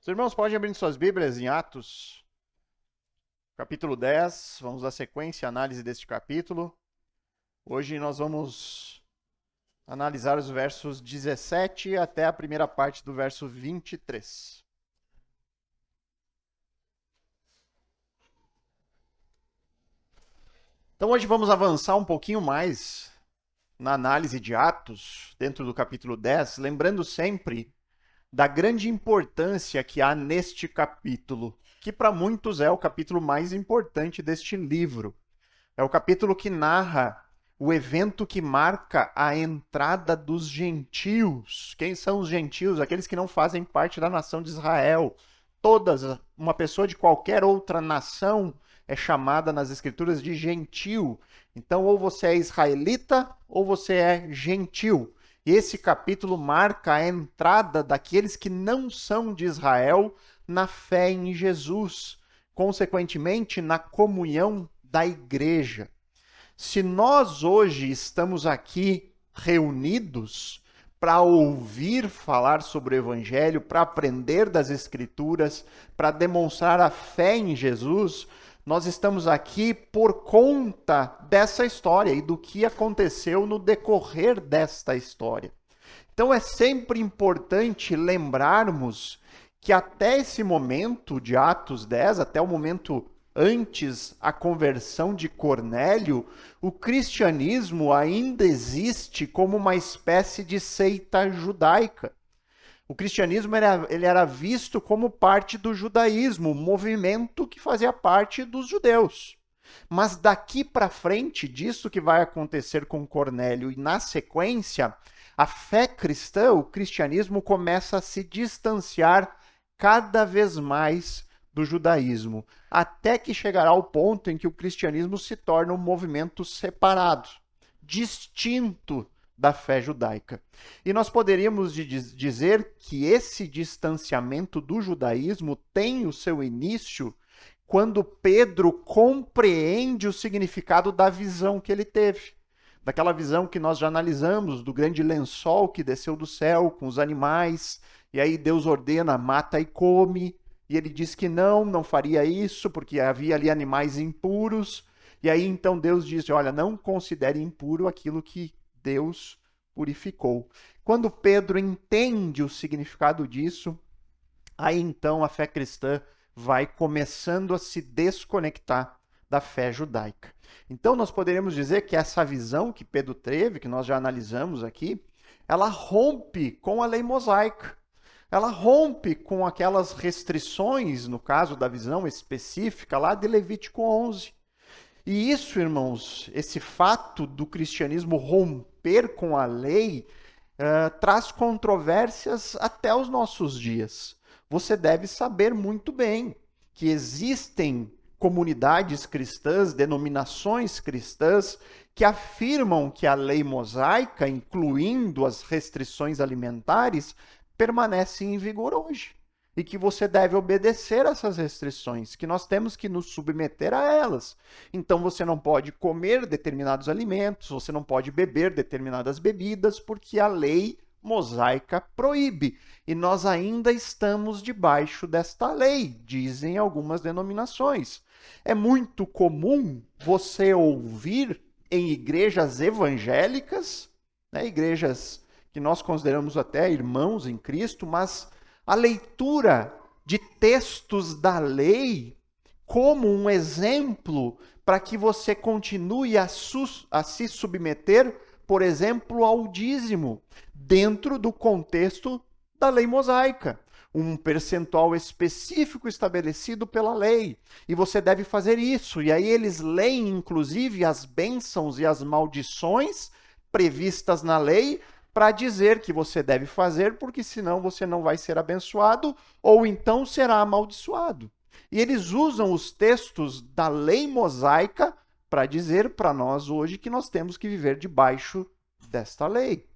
Os irmãos podem abrir suas Bíblias em Atos, capítulo 10. Vamos dar sequência à análise deste capítulo. Hoje nós vamos analisar os versos 17 até a primeira parte do verso 23. Então hoje vamos avançar um pouquinho mais na análise de Atos, dentro do capítulo 10, lembrando sempre da grande importância que há neste capítulo, que para muitos é o capítulo mais importante deste livro. É o capítulo que narra o evento que marca a entrada dos gentios. Quem são os gentios? Aqueles que não fazem parte da nação de Israel. Uma pessoa de qualquer outra nação é chamada nas escrituras de gentil. Então, ou você é israelita ou você é gentil. E esse capítulo marca a entrada daqueles que não são de Israel na fé em Jesus, consequentemente, na comunhão da igreja. Se nós hoje estamos aqui reunidos para ouvir falar sobre o Evangelho, para aprender das Escrituras, para demonstrar a fé em Jesus, nós estamos aqui por conta dessa história e do que aconteceu no decorrer desta história. Então é sempre importante lembrarmos que até esse momento de Atos 10, até o momento antes a conversão de Cornélio, o cristianismo ainda existe como uma espécie de seita judaica. O cristianismo ele era visto como parte do judaísmo, um movimento que fazia parte dos judeus. Mas daqui para frente, disso que vai acontecer com Cornélio e na sequência, a fé cristã, o cristianismo, começa a se distanciar cada vez mais do judaísmo, até que chegará ao ponto em que o cristianismo se torna um movimento separado, distinto da fé judaica. E nós poderíamos dizer que esse distanciamento do judaísmo tem o seu início quando Pedro compreende o significado da visão que ele teve. Daquela visão que nós já analisamos, do grande lençol que desceu do céu com os animais, e aí Deus ordena, mata e come, e ele diz que não faria isso, porque havia ali animais impuros, e aí então Deus diz, olha, não considere impuro aquilo que Deus purificou. Quando Pedro entende o significado disso, aí então a fé cristã vai começando a se desconectar da fé judaica. Então nós poderíamos dizer que essa visão que Pedro teve, que nós já analisamos aqui, ela rompe com a lei mosaica. Ela rompe com aquelas restrições, no caso da visão específica lá de Levítico 11. E isso, irmãos, esse fato do cristianismo romper com a lei, traz controvérsias até os nossos dias. Você deve saber muito bem que existem comunidades cristãs, denominações cristãs, que afirmam que a lei mosaica, incluindo as restrições alimentares, permanece em vigor hoje. E que você deve obedecer a essas restrições, que nós temos que nos submeter a elas. Então você não pode comer determinados alimentos, você não pode beber determinadas bebidas, porque a lei mosaica proíbe. E nós ainda estamos debaixo desta lei, dizem algumas denominações. É muito comum você ouvir em igrejas evangélicas, né, igrejas que nós consideramos até irmãos em Cristo, mas a leitura de textos da lei como um exemplo para que você continue a se submeter, por exemplo, ao dízimo, dentro do contexto da lei mosaica. Um percentual específico estabelecido pela lei. E você deve fazer isso. E aí eles leem, inclusive, as bênçãos e as maldições previstas na lei, para dizer que você deve fazer, porque senão você não vai ser abençoado, ou então será amaldiçoado. E eles usam os textos da lei mosaica para dizer para nós hoje que nós temos que viver debaixo desta lei.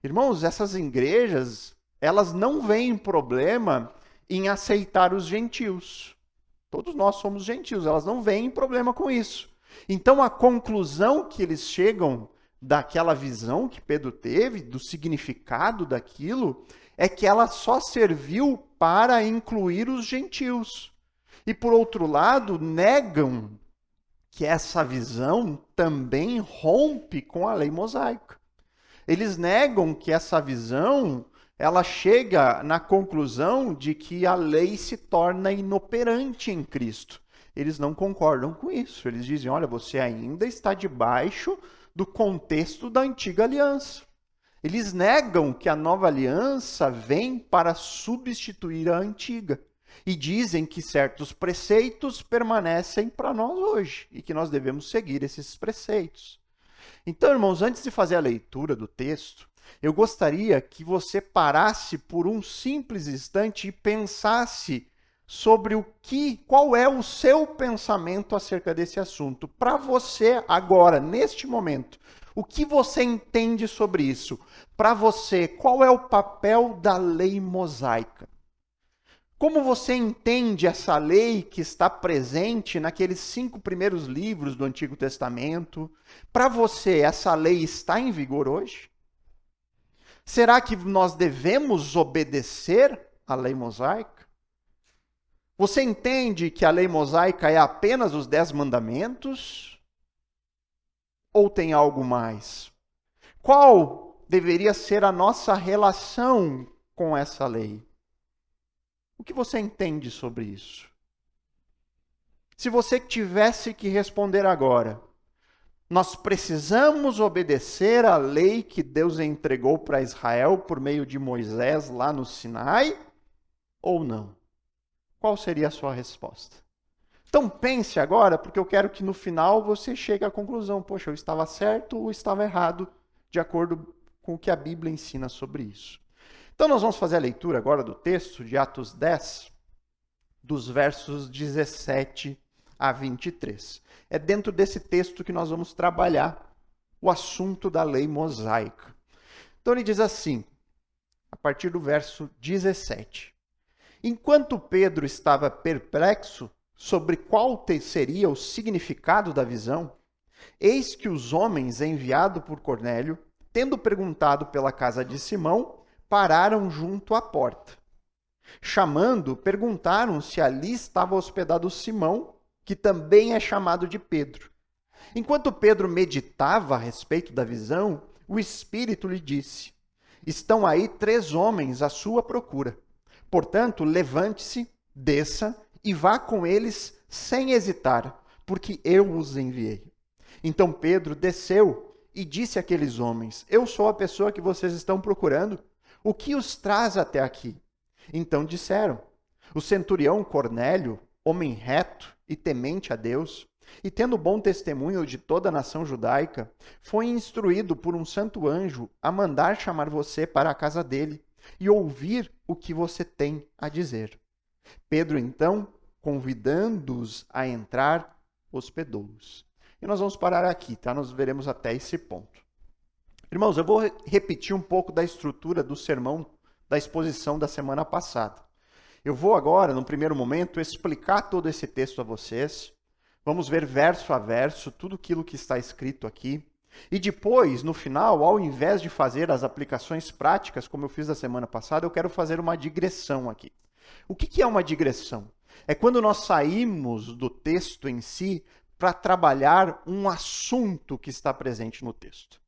Irmãos, essas igrejas, elas não veem problema em aceitar os gentios. Todos nós somos gentios, elas não veem problema com isso. Então a conclusão que eles chegam daquela visão que Pedro teve, do significado daquilo, é que ela só serviu para incluir os gentios. E por outro lado, negam que essa visão também rompe com a lei mosaica. Eles negam que essa visão, ela chega na conclusão de que a lei se torna inoperante em Cristo. Eles não concordam com isso. Eles dizem, olha, você ainda está debaixo do contexto da antiga aliança. Eles negam que a nova aliança vem para substituir a antiga. E dizem que certos preceitos permanecem para nós hoje e que nós devemos seguir esses preceitos. Então, irmãos, antes de fazer a leitura do texto, eu gostaria que você parasse por um simples instante e pensasse sobre qual é o seu pensamento acerca desse assunto. Para você agora, neste momento, o que você entende sobre isso? Para você, qual é o papel da lei mosaica? Como você entende essa lei que está presente naqueles 5 primeiros livros do Antigo Testamento? Para você, essa lei está em vigor hoje? Será que nós devemos obedecer à lei mosaica? Você entende que a lei mosaica é apenas os 10 mandamentos? Ou tem algo mais? Qual deveria ser a nossa relação com essa lei? O que você entende sobre isso? Se você tivesse que responder agora, nós precisamos obedecer à lei que Deus entregou para Israel por meio de Moisés lá no Sinai, ou não? Qual seria a sua resposta? Então pense agora, porque eu quero que no final você chegue à conclusão, poxa, eu estava certo ou estava errado, de acordo com o que a Bíblia ensina sobre isso. Então nós vamos fazer a leitura agora do texto de Atos 10, dos versos 17 a 23. É dentro desse texto que nós vamos trabalhar o assunto da lei mosaica. Então ele diz assim, a partir do verso 17. Enquanto Pedro estava perplexo sobre qual seria o significado da visão, eis que os homens enviados por Cornélio, tendo perguntado pela casa de Simão, pararam junto à porta. Chamando, perguntaram se ali estava hospedado Simão, que também é chamado de Pedro. Enquanto Pedro meditava a respeito da visão, o Espírito lhe disse, estão aí 3 homens à sua procura. Portanto, levante-se, desça e vá com eles sem hesitar, porque eu os enviei. Então Pedro desceu e disse àqueles homens, eu sou a pessoa que vocês estão procurando. O que os traz até aqui? Então disseram, o centurião Cornélio, homem reto e temente a Deus, e tendo bom testemunho de toda a nação judaica, foi instruído por um santo anjo a mandar chamar você para a casa dele e ouvir o que você tem a dizer. Pedro, então, convidando-os a entrar, hospedou-os. E nós vamos parar aqui, tá? Nós veremos até esse ponto. Irmãos, eu vou repetir um pouco da estrutura do sermão da exposição da semana passada. Eu vou agora, no primeiro momento, explicar todo esse texto a vocês. Vamos ver verso a verso tudo aquilo que está escrito aqui. E depois, no final, ao invés de fazer as aplicações práticas, como eu fiz na semana passada, eu quero fazer uma digressão aqui. O que é uma digressão? É quando nós saímos do texto em si para trabalhar um assunto que está presente no texto.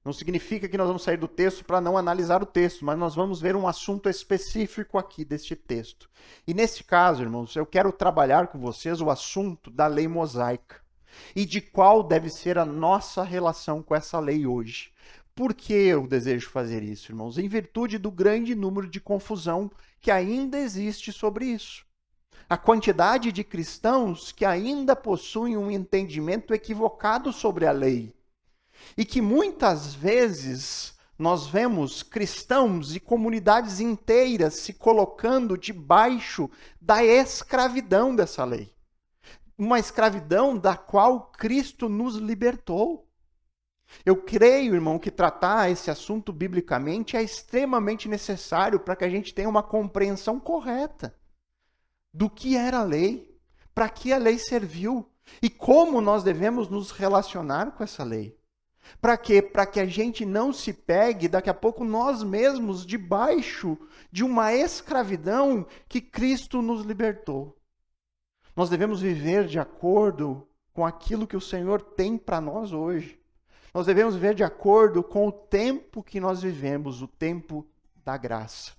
Não significa que nós vamos sair do texto para não analisar o texto, mas nós vamos ver um assunto específico aqui deste texto. E nesse caso, irmãos, eu quero trabalhar com vocês o assunto da lei mosaica e de qual deve ser a nossa relação com essa lei hoje. Por que eu desejo fazer isso, irmãos? Em virtude do grande número de confusão que ainda existe sobre isso. A quantidade de cristãos que ainda possuem um entendimento equivocado sobre a lei. E que muitas vezes nós vemos cristãos e comunidades inteiras se colocando debaixo da escravidão dessa lei. Uma escravidão da qual Cristo nos libertou. Eu creio, irmão, que tratar esse assunto biblicamente é extremamente necessário para que a gente tenha uma compreensão correta do que era a lei, para que a lei serviu e como nós devemos nos relacionar com essa lei. Para quê? Para que a gente não se pegue, daqui a pouco, nós mesmos, debaixo de uma escravidão que Cristo nos libertou. Nós devemos viver de acordo com aquilo que o Senhor tem para nós hoje. Nós devemos viver de acordo com o tempo que nós vivemos, o tempo da graça.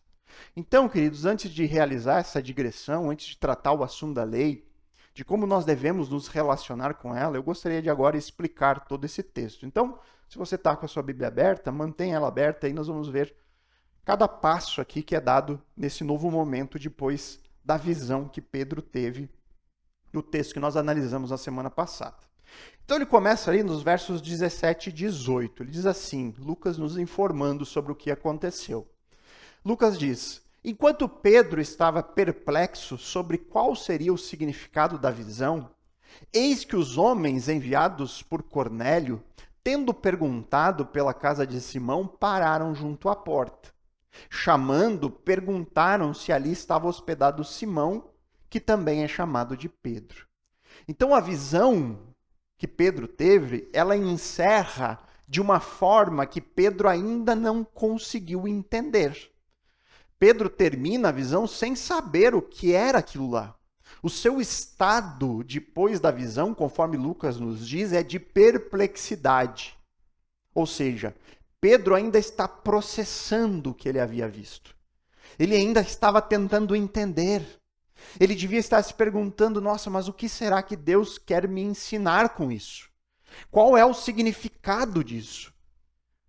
Então, queridos, antes de realizar essa digressão, antes de tratar o assunto da lei, de como nós devemos nos relacionar com ela, eu gostaria de agora explicar todo esse texto. Então, se você está com a sua Bíblia aberta, mantenha ela aberta e nós vamos ver cada passo aqui que é dado nesse novo momento depois da visão que Pedro teve no texto que nós analisamos na semana passada. Então ele começa ali nos versos 17 e 18. Ele diz assim, Lucas nos informando sobre o que aconteceu. Lucas diz: enquanto Pedro estava perplexo sobre qual seria o significado da visão, eis que os homens enviados por Cornélio, tendo perguntado pela casa de Simão, pararam junto à porta. Chamando, perguntaram se ali estava hospedado Simão, que também é chamado de Pedro. Então a visão que Pedro teve, ela encerra de uma forma que Pedro ainda não conseguiu entender. Pedro termina a visão sem saber o que era aquilo lá. O seu estado depois da visão, conforme Lucas nos diz, é de perplexidade. Ou seja, Pedro ainda está processando o que ele havia visto. Ele ainda estava tentando entender. Ele devia estar se perguntando, nossa, mas o que será que Deus quer me ensinar com isso? Qual é o significado disso?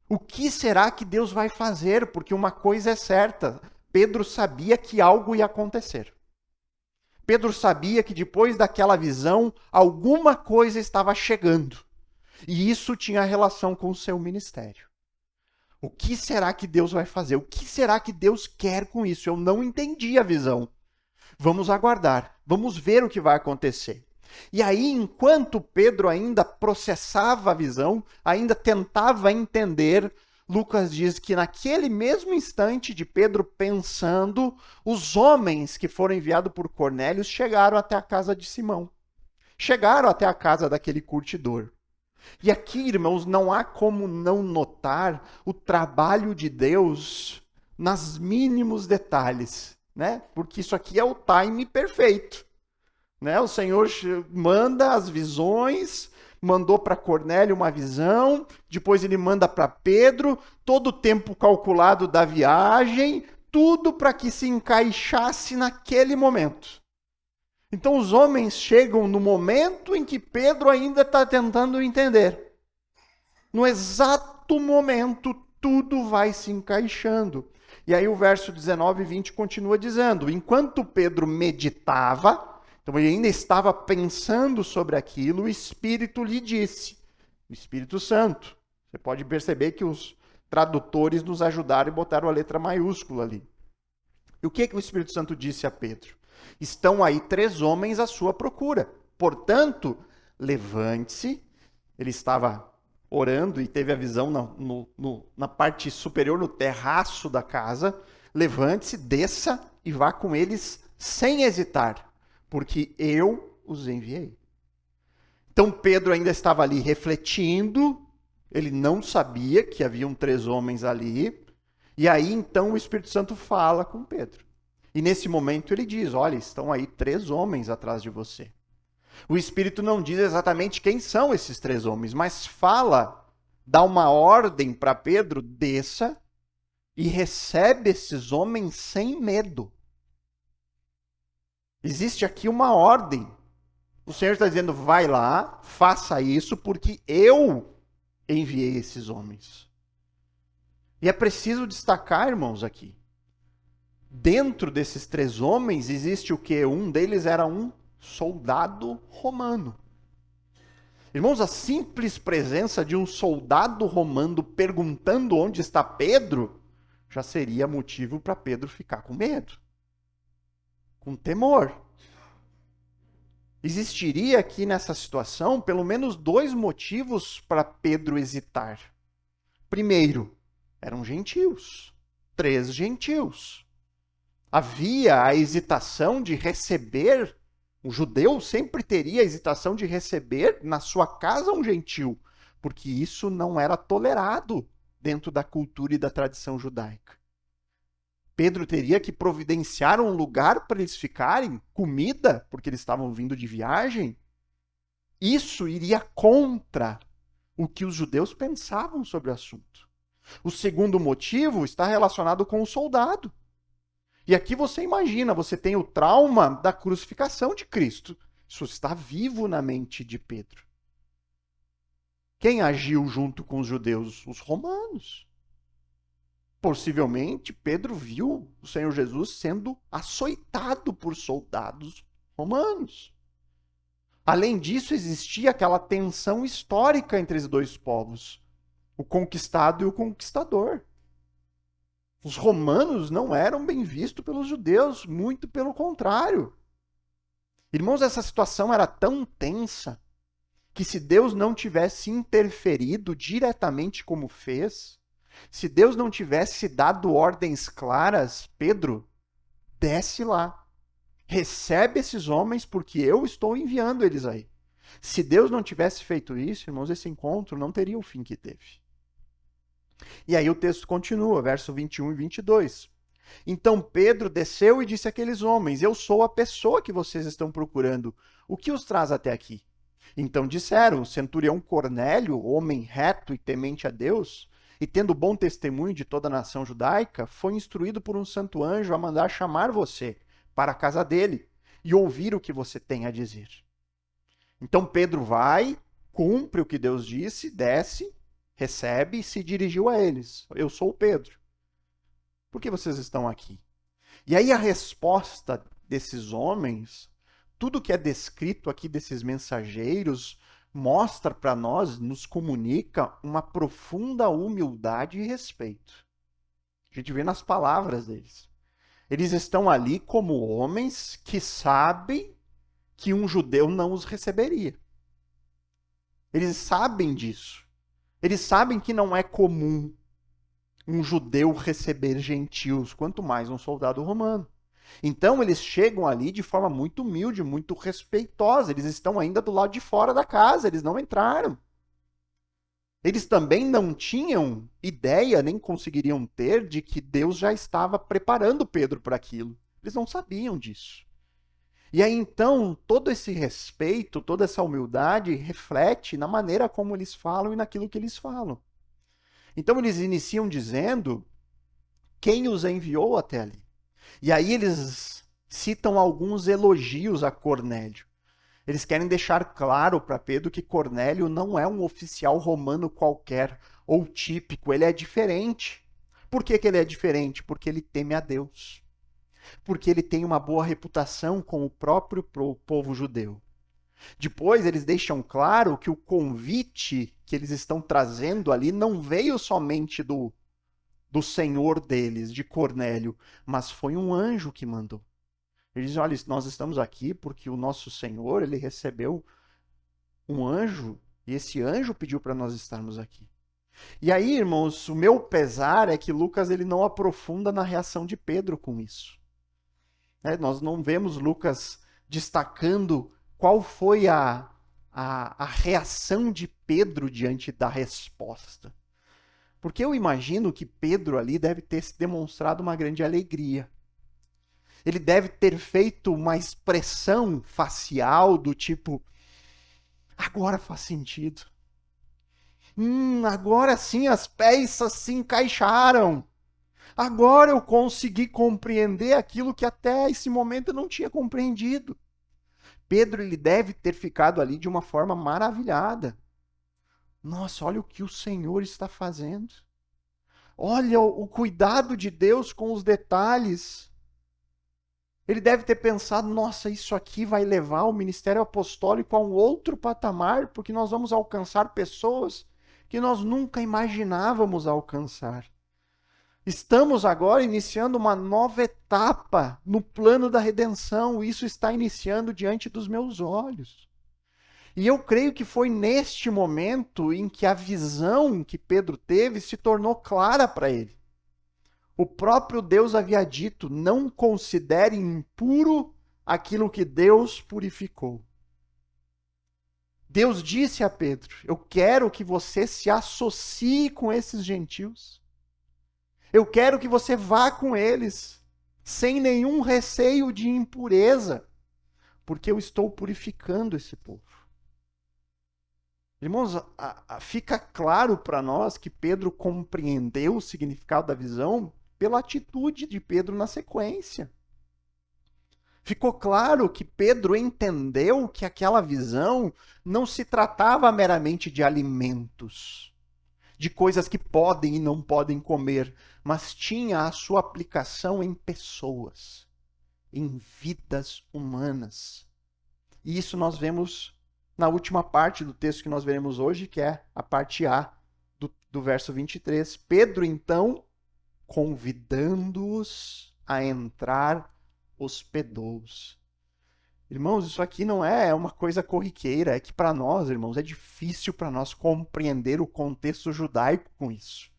O que será que Deus vai fazer? Porque uma coisa é certa, Pedro sabia que algo ia acontecer. Pedro sabia que depois daquela visão, alguma coisa estava chegando. E isso tinha relação com o seu ministério. O que será que Deus vai fazer? O que será que Deus quer com isso? Eu não entendi a visão. Vamos aguardar, vamos ver o que vai acontecer. E aí, enquanto Pedro ainda processava a visão, ainda tentava entender, Lucas diz que naquele mesmo instante de Pedro pensando, os homens que foram enviados por Cornélio chegaram até a casa de Simão. Chegaram até a casa daquele curtidor. E aqui, irmãos, não há como não notar o trabalho de Deus nos mínimos detalhes, né? Porque isso aqui é o time perfeito, né? O Senhor manda as visões, mandou para Cornélio uma visão, depois ele manda para Pedro, todo o tempo calculado da viagem, tudo para que se encaixasse naquele momento. Então os homens chegam no momento em que Pedro ainda está tentando entender. No exato momento, tudo vai se encaixando. E aí o verso 19 e 20 continua dizendo, enquanto Pedro meditava, então ele ainda estava pensando sobre aquilo, o Espírito lhe disse, o Espírito Santo. Você pode perceber que os tradutores nos ajudaram e botaram a letra maiúscula ali. E o que o Espírito Santo disse a Pedro? Estão aí 3 homens à sua procura. Portanto, levante-se. Ele estava orando e teve a visão na parte superior, no terraço da casa. Levante-se, desça e vá com eles sem hesitar, porque eu os enviei. Então Pedro ainda estava ali refletindo, ele não sabia que haviam 3 homens ali, e aí então o Espírito Santo fala com Pedro. E nesse momento ele diz, olha, estão aí 3 homens atrás de você. O Espírito não diz exatamente quem são esses 3 homens, mas fala, dá uma ordem para Pedro, desça e recebe esses homens sem medo. Existe aqui uma ordem. O Senhor está dizendo, vai lá, faça isso, porque eu enviei esses homens. E é preciso destacar, irmãos, aqui. Dentro desses 3 homens existe o quê? Um deles era um soldado romano. Irmãos, a simples presença de um soldado romano perguntando onde está Pedro, já seria motivo para Pedro ficar com medo, com temor. Existiria aqui nessa situação pelo menos 2 motivos para Pedro hesitar. Primeiro, eram gentios, 3 gentios. Havia a hesitação de receber, o judeu sempre teria a hesitação de receber na sua casa um gentil, porque isso não era tolerado dentro da cultura e da tradição judaica. Pedro teria que providenciar um lugar para eles ficarem, comida, porque eles estavam vindo de viagem. Isso iria contra o que os judeus pensavam sobre o assunto. O segundo motivo está relacionado com o soldado. E aqui você imagina, você tem o trauma da crucificação de Cristo. Isso está vivo na mente de Pedro. Quem agiu junto com os judeus? Os romanos. Possivelmente, Pedro viu o Senhor Jesus sendo açoitado por soldados romanos. Além disso, existia aquela tensão histórica entre os dois povos, o conquistado e o conquistador. Os romanos não eram bem vistos pelos judeus, muito pelo contrário. Irmãos, essa situação era tão tensa que se Deus não tivesse interferido diretamente como fez, se Deus não tivesse dado ordens claras, Pedro, desce lá, recebe esses homens porque eu estou enviando eles aí. Se Deus não tivesse feito isso, irmãos, esse encontro não teria o fim que teve. E aí o texto continua, verso 21 e 22. Então Pedro desceu e disse àqueles homens: eu sou a pessoa que vocês estão procurando. O que os traz até aqui? Então disseram: o centurião Cornélio, homem reto e temente a Deus, e tendo bom testemunho de toda a nação judaica, foi instruído por um santo anjo a mandar chamar você para a casa dele e ouvir o que você tem a dizer. Então Pedro vai, cumpre o que Deus disse, desce, recebe e se dirigiu a eles. Eu sou o Pedro. Por que vocês estão aqui? E aí a resposta desses homens, tudo que é descrito aqui desses mensageiros, mostra para nós, nos comunica uma profunda humildade e respeito. A gente vê nas palavras deles. Eles estão ali como homens que sabem que um judeu não os receberia. Eles sabem disso. Eles sabem que não é comum um judeu receber gentios, quanto mais um soldado romano. Então eles chegam ali de forma muito humilde, muito respeitosa. Eles estão ainda do lado de fora da casa, eles não entraram. Eles também não tinham ideia, nem conseguiriam ter, de que Deus já estava preparando Pedro para aquilo. Eles não sabiam disso. E aí então, todo esse respeito, toda essa humildade reflete na maneira como eles falam e naquilo que eles falam. Então eles iniciam dizendo quem os enviou até ali. E aí eles citam alguns elogios a Cornélio. Eles querem deixar claro para Pedro que Cornélio não é um oficial romano qualquer ou típico, ele é diferente. Por que ele é diferente? Porque ele teme a Deus. Porque ele tem uma boa reputação com o próprio povo judeu. Depois eles deixam claro que o convite que eles estão trazendo ali não veio somente do senhor deles, de Cornélio, mas foi um anjo que mandou. Eles dizem: olha, nós estamos aqui porque o nosso Senhor, ele recebeu um anjo, e esse anjo pediu para nós estarmos aqui. E aí, irmãos, o meu pesar é que Lucas ele não aprofunda na reação de Pedro com isso. Nós não vemos Lucas destacando qual foi a reação de Pedro diante da resposta. Porque eu imagino que Pedro ali deve ter se demonstrado uma grande alegria. Ele deve ter feito uma expressão facial do tipo: agora faz sentido. Agora sim as peças se encaixaram. Agora eu consegui compreender aquilo que até esse momento eu não tinha compreendido. Pedro ele deve ter ficado ali de uma forma maravilhada. Nossa, olha o que o Senhor está fazendo. Olha o cuidado de Deus com os detalhes. Ele deve ter pensado: nossa, isso aqui vai levar o ministério apostólico a um outro patamar, porque nós vamos alcançar pessoas que nós nunca imaginávamos alcançar. Estamos agora iniciando uma nova etapa no plano da redenção, e isso está iniciando diante dos meus olhos. E eu creio que foi neste momento em que a visão que Pedro teve se tornou clara para ele. O próprio Deus havia dito: não considere impuro aquilo que Deus purificou. Deus disse a Pedro: eu quero que você se associe com esses gentios. Eu quero que você vá com eles, sem nenhum receio de impureza, porque eu estou purificando esse povo. Irmãos, fica claro para nós que Pedro compreendeu o significado da visão pela atitude de Pedro na sequência. Ficou claro que Pedro entendeu que aquela visão não se tratava meramente de alimentos, de coisas que podem e não podem comer, mas tinha a sua aplicação em pessoas, em vidas humanas. E isso nós vemos na última parte do texto que nós veremos hoje, que é a parte A do verso 23. Pedro, então, convidando-os a entrar, hospedou-os. Irmãos, isso aqui não é uma coisa corriqueira, é que para nós, irmãos, é difícil para nós compreender o contexto judaico com isso.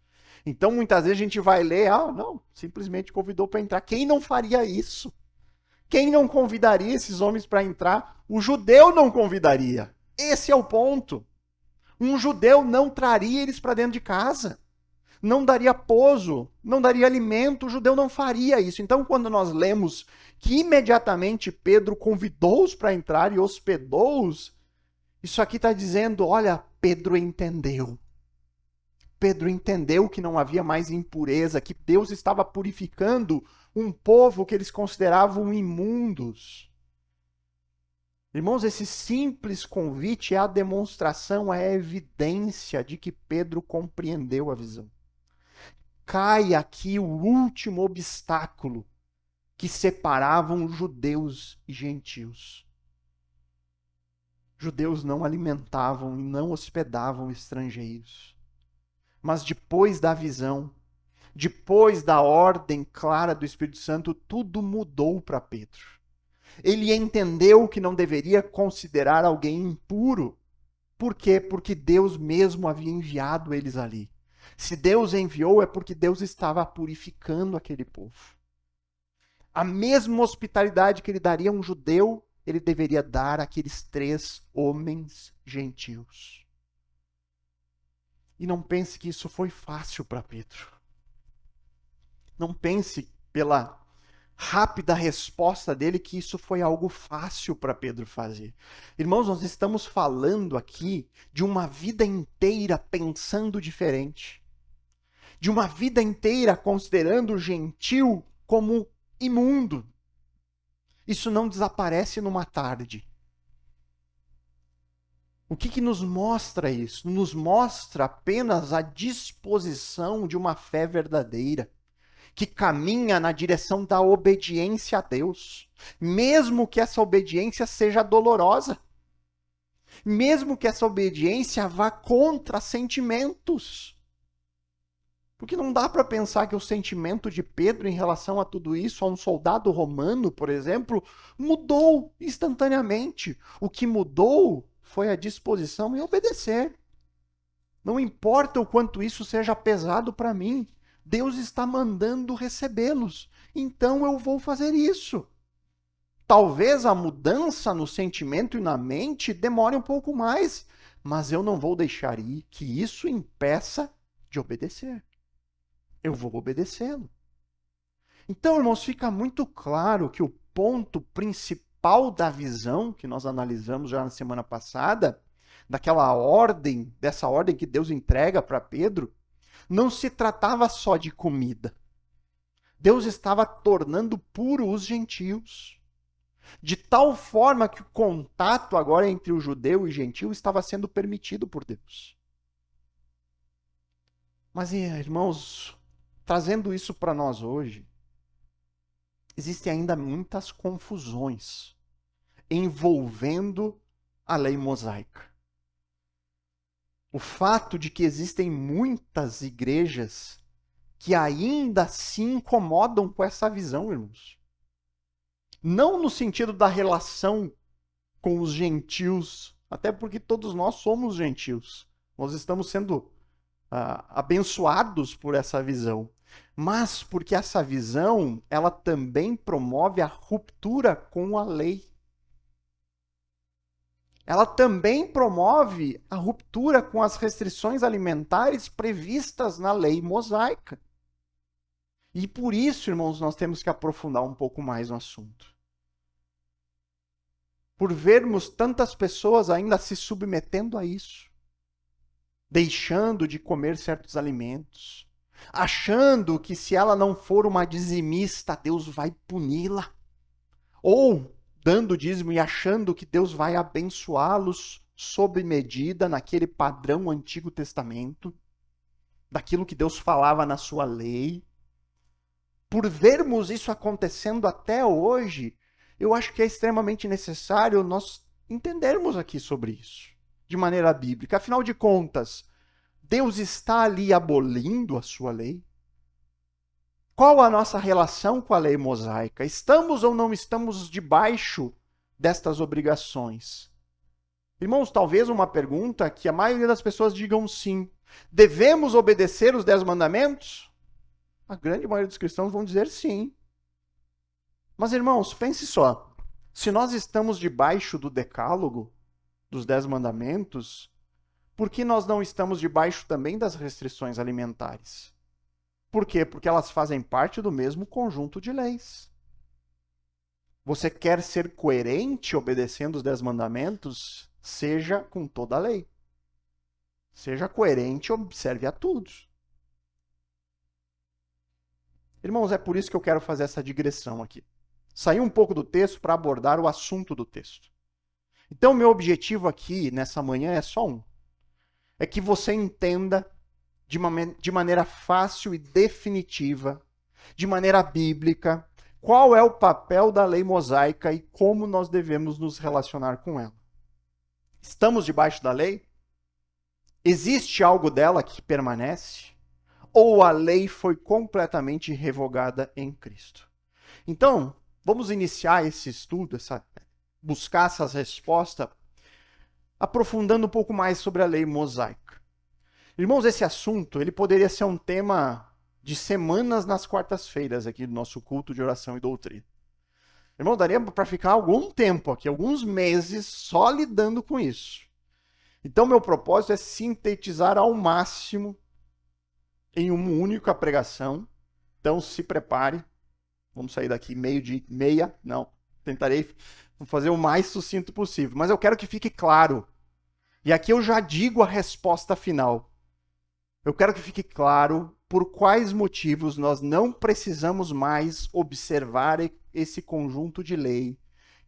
Então, muitas vezes a gente vai ler, não, simplesmente convidou para entrar. Quem não faria isso? Quem não convidaria esses homens para entrar? O judeu não convidaria. Esse é o ponto. Um judeu não traria eles para dentro de casa. Não daria pouso, não daria alimento, o judeu não faria isso. Então, quando nós lemos que imediatamente Pedro convidou-os para entrar e hospedou-os, isso aqui está dizendo, olha, Pedro entendeu. Pedro entendeu que não havia mais impureza, que Deus estava purificando um povo que eles consideravam imundos. Irmãos, esse simples convite é a demonstração, é a evidência de que Pedro compreendeu a visão. Cai aqui o último obstáculo que separavam judeus e gentios. Judeus não alimentavam e não hospedavam estrangeiros. Mas depois da visão, depois da ordem clara do Espírito Santo, tudo mudou para Pedro. Ele entendeu que não deveria considerar alguém impuro. Por quê? Porque Deus mesmo havia enviado eles ali. Se Deus enviou, é porque Deus estava purificando aquele povo. A mesma hospitalidade que ele daria a um judeu, ele deveria dar àqueles 3 homens gentios. E não pense que isso foi fácil para Pedro. Não pense pela rápida resposta dele que isso foi algo fácil para Pedro fazer. Irmãos, nós estamos falando aqui de uma vida inteira pensando diferente. De uma vida inteira considerando o gentil como imundo. Isso não desaparece numa tarde. O que nos mostra isso? Nos mostra apenas a disposição de uma fé verdadeira, que caminha na direção da obediência a Deus, mesmo que essa obediência seja dolorosa, mesmo que essa obediência vá contra sentimentos. Porque não dá para pensar que o sentimento de Pedro em relação a tudo isso, a um soldado romano, por exemplo, mudou instantaneamente. O que mudou foi a disposição em obedecer. Não importa o quanto isso seja pesado para mim, Deus está mandando recebê-los. Então eu vou fazer isso. Talvez a mudança no sentimento e na mente demore um pouco mais, mas eu não vou deixar que isso impeça de obedecer. Eu vou obedecê-lo. Então, irmãos, fica muito claro que o ponto principal da visão, que nós analisamos já na semana passada, daquela ordem, dessa ordem que Deus entrega para Pedro, não se tratava só de comida. Deus estava tornando puro os gentios. De tal forma que o contato agora entre o judeu e o gentio estava sendo permitido por Deus. Mas, irmãos, trazendo isso para nós hoje, existem ainda muitas confusões envolvendo a lei mosaica. O fato de que existem muitas igrejas que ainda se incomodam com essa visão, irmãos. Não no sentido da relação com os gentios, até porque todos nós somos gentios. Nós estamos sendo abençoados por essa visão. Mas porque essa visão, ela também promove a ruptura com a lei. ela também promove a ruptura com as restrições alimentares previstas na lei mosaica. E por isso, irmãos, nós temos que aprofundar um pouco mais no assunto. Por vermos tantas pessoas ainda se submetendo a isso, deixando de comer certos alimentos, achando que se ela não for uma dizimista, Deus vai puni-la. Ou dando dízimo e achando que Deus vai abençoá-los sob medida naquele padrão Antigo Testamento, daquilo que Deus falava na sua lei. Por vermos isso acontecendo até hoje, eu acho que é extremamente necessário nós entendermos aqui sobre isso, de maneira bíblica. Afinal de contas, Deus está ali abolindo a sua lei? Qual a nossa relação com a lei mosaica? Estamos ou não estamos debaixo destas obrigações? Irmãos, talvez uma pergunta que a maioria das pessoas digam sim. Devemos obedecer os 10 mandamentos? A grande maioria dos cristãos vão dizer sim. Mas, irmãos, pense só. Se nós estamos debaixo do decálogo, dos 10 mandamentos, por que nós não estamos debaixo também das restrições alimentares? Por quê? Porque elas fazem parte do mesmo conjunto de leis. Você quer ser coerente obedecendo os 10 mandamentos? Seja com toda a lei. Seja coerente e observe a todos. Irmãos, é por isso que eu quero fazer essa digressão aqui. Sair um pouco do texto para abordar o assunto do texto. Então, meu objetivo aqui, nessa manhã, é só um. É que você entenda de maneira fácil e definitiva, de maneira bíblica, qual é o papel da lei mosaica e como nós devemos nos relacionar com ela. Estamos debaixo da lei? Existe algo dela que permanece? Ou a lei foi completamente revogada em Cristo? Então, vamos iniciar esse estudo, buscar essas respostas, aprofundando um pouco mais sobre a lei mosaica. Irmãos, esse assunto ele poderia ser um tema de semanas nas quartas-feiras aqui do nosso culto de oração e doutrina. Irmão, daria para ficar algum tempo aqui, alguns meses, só lidando com isso. Então, meu propósito é sintetizar ao máximo em uma única pregação. Então, se prepare. Vamos sair daqui meia. Não, tentarei fazer o mais sucinto possível. Mas eu quero que fique claro. E aqui eu já digo a resposta final. Eu quero que fique claro por quais motivos nós não precisamos mais observar esse conjunto de lei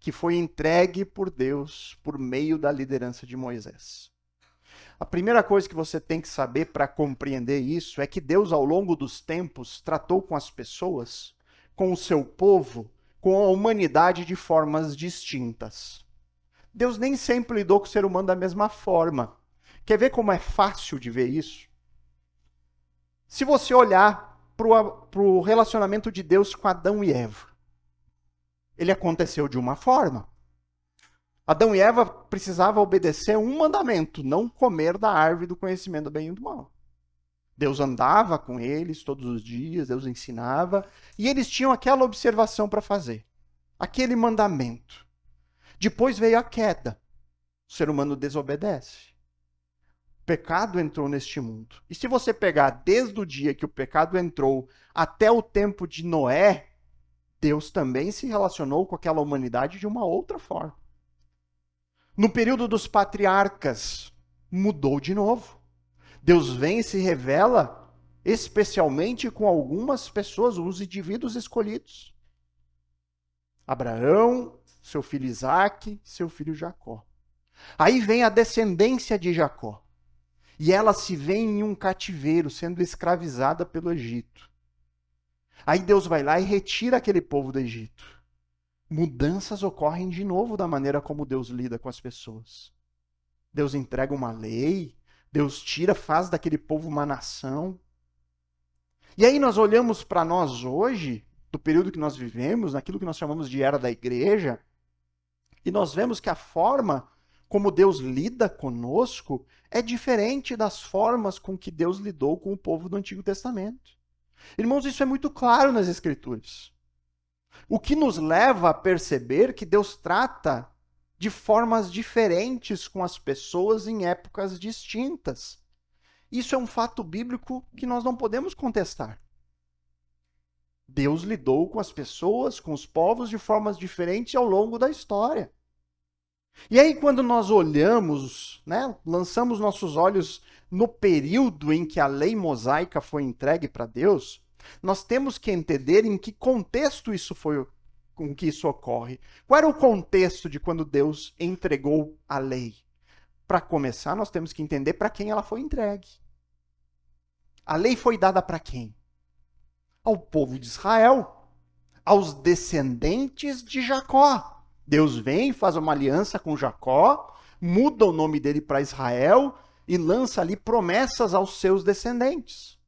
que foi entregue por Deus por meio da liderança de Moisés. A primeira coisa que você tem que saber para compreender isso é que Deus, ao longo dos tempos, tratou com as pessoas, com o seu povo, com a humanidade de formas distintas. Deus nem sempre lidou com o ser humano da mesma forma. Quer ver como é fácil de ver isso? Se você olhar para o relacionamento de Deus com Adão e Eva, ele aconteceu de uma forma. Adão e Eva precisavam obedecer um mandamento, não comer da árvore do conhecimento do bem e do mal. Deus andava com eles todos os dias, Deus ensinava, e eles tinham aquela observação para fazer, aquele mandamento. Depois veio a queda, o ser humano desobedece. O pecado entrou neste mundo. E se você pegar desde o dia que o pecado entrou até o tempo de Noé, Deus também se relacionou com aquela humanidade de uma outra forma. No período dos patriarcas, mudou de novo. Deus vem e se revela especialmente com algumas pessoas, os indivíduos escolhidos. Abraão, seu filho Isaque, seu filho Jacó. Aí vem a descendência de Jacó. E ela se vê em um cativeiro, sendo escravizada pelo Egito. Aí Deus vai lá e retira aquele povo do Egito. Mudanças ocorrem de novo da maneira como Deus lida com as pessoas. Deus entrega uma lei, Deus tira, faz daquele povo uma nação. E aí nós olhamos para nós hoje, do período que nós vivemos, naquilo que nós chamamos de era da igreja, e nós vemos que a forma como Deus lida conosco é diferente das formas com que Deus lidou com o povo do Antigo Testamento. Irmãos, isso é muito claro nas Escrituras. O que nos leva a perceber que Deus trata de formas diferentes com as pessoas em épocas distintas. Isso é um fato bíblico que nós não podemos contestar. Deus lidou com as pessoas, com os povos de formas diferentes ao longo da história. E aí, quando nós olhamos, né, lançamos nossos olhos no período em que a lei mosaica foi entregue para Deus, nós temos que entender em que contexto isso foi, com que isso ocorre. Qual era o contexto de quando Deus entregou a lei? Para começar, nós temos que entender para quem ela foi entregue. A lei foi dada para quem? Ao povo de Israel, aos descendentes de Jacó. Deus vem, faz uma aliança com Jacó, muda o nome dele para Israel e lança ali promessas aos seus descendentes.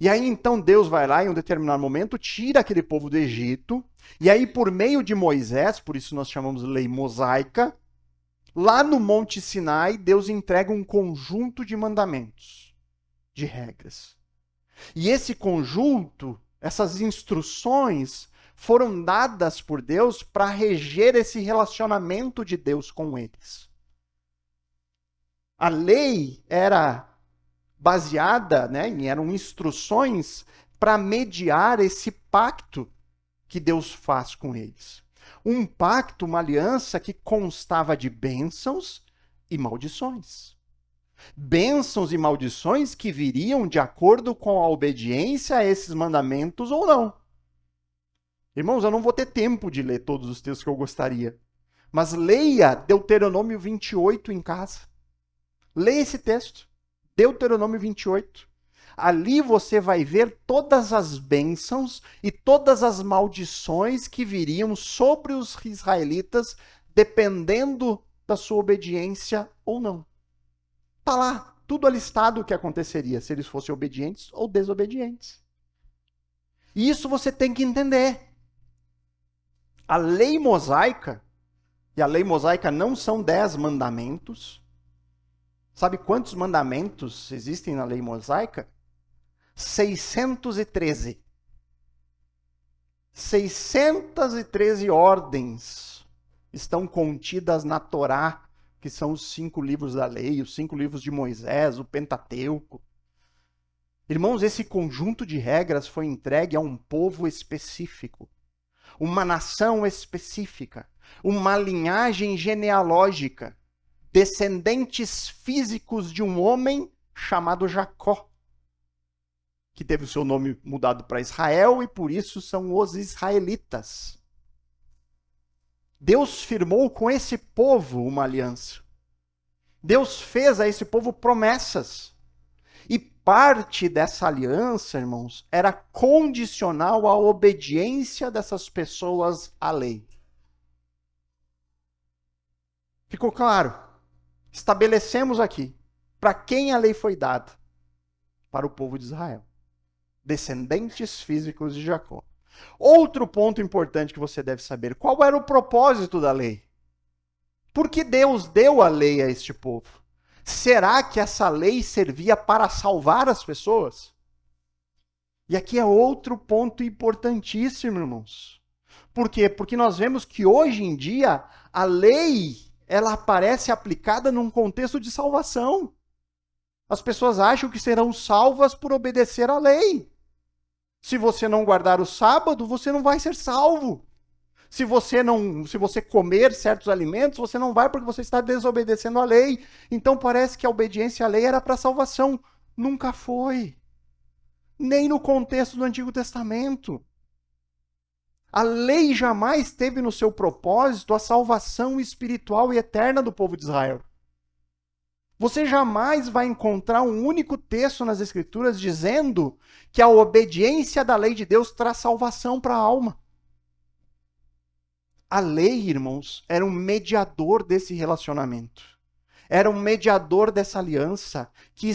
E aí então Deus vai lá em um determinado momento, tira aquele povo do Egito, e aí por meio de Moisés, por isso nós chamamos de lei mosaica, lá no Monte Sinai, Deus entrega um conjunto de mandamentos, de regras. E esse conjunto, essas instruções, foram dadas por Deus para reger esse relacionamento de Deus com eles. A lei era baseada, né, eram instruções para mediar esse pacto que Deus faz com eles. Um pacto, uma aliança que constava de bênçãos e maldições. Bênçãos e maldições que viriam de acordo com a obediência a esses mandamentos ou não. Irmãos, eu não vou ter tempo de ler todos os textos que eu gostaria, mas leia Deuteronômio 28 em casa. Leia esse texto, Deuteronômio 28. Ali você vai ver todas as bênçãos e todas as maldições que viriam sobre os israelitas, dependendo da sua obediência ou não. Está lá, tudo alistado o que aconteceria se eles fossem obedientes ou desobedientes. E isso você tem que entender. A lei mosaica, e a lei mosaica não são 10 mandamentos. Sabe quantos mandamentos existem na lei mosaica? 613. 613 ordens estão contidas na Torá, que são os 5 livros da lei, os 5 livros de Moisés, o Pentateuco. Irmãos, esse conjunto de regras foi entregue a um povo específico, uma nação específica, uma linhagem genealógica, descendentes físicos de um homem chamado Jacó, que teve o seu nome mudado para Israel e por isso são os israelitas. Deus firmou com esse povo uma aliança. Deus fez a esse povo promessas. E parte dessa aliança, irmãos, era condicional à obediência dessas pessoas à lei. Ficou claro? Estabelecemos aqui para quem a lei foi dada. Para o povo de Israel. Descendentes físicos de Jacó. Outro ponto importante que você deve saber: qual era o propósito da lei? Por que Deus deu a lei a este povo? Será que essa lei servia para salvar as pessoas? E aqui é outro ponto importantíssimo, irmãos. Por quê? Porque nós vemos que hoje em dia a lei ela aparece aplicada num contexto de salvação. As pessoas acham que serão salvas por obedecer à lei. Se você não guardar o sábado, você não vai ser salvo. Se você comer certos alimentos, você não vai porque você está desobedecendo à lei. Então parece que a obediência à lei era para salvação. Nunca foi. Nem no contexto do Antigo Testamento. A lei jamais teve no seu propósito a salvação espiritual e eterna do povo de Israel. Você jamais vai encontrar um único texto nas Escrituras dizendo que a obediência da lei de Deus traz salvação para a alma. A lei, irmãos, era um mediador desse relacionamento. Era um mediador dessa aliança que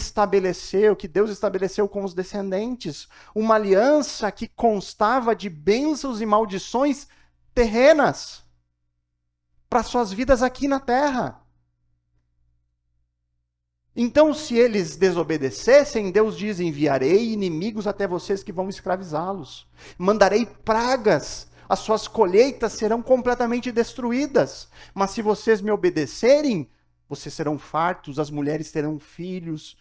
Deus estabeleceu com os descendentes. Uma aliança que constava de bênçãos e maldições terrenas para suas vidas aqui na terra. Então, se eles desobedecessem, Deus diz: enviarei inimigos até vocês que vão escravizá-los. Mandarei pragas as suas colheitas serão completamente destruídas. Mas se vocês me obedecerem, vocês serão fartos, as mulheres terão filhos,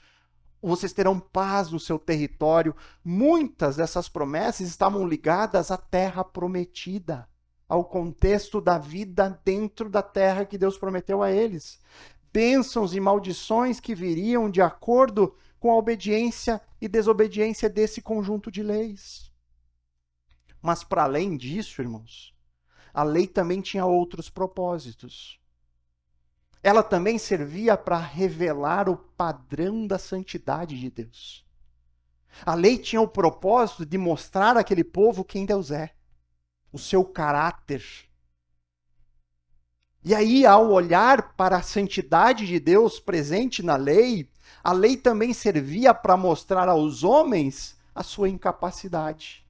vocês terão paz no seu território. Muitas dessas promessas estavam ligadas à terra prometida, ao contexto da vida dentro da terra que Deus prometeu a eles. Bênçãos e maldições que viriam de acordo com a obediência e desobediência desse conjunto de leis. Mas para além disso, irmãos, a lei também tinha outros propósitos. Ela também servia para revelar o padrão da santidade de Deus. A lei tinha o propósito de mostrar àquele povo quem Deus é, o seu caráter. E aí, ao olhar para a santidade de Deus presente na lei, a lei também servia para mostrar aos homens a sua incapacidade.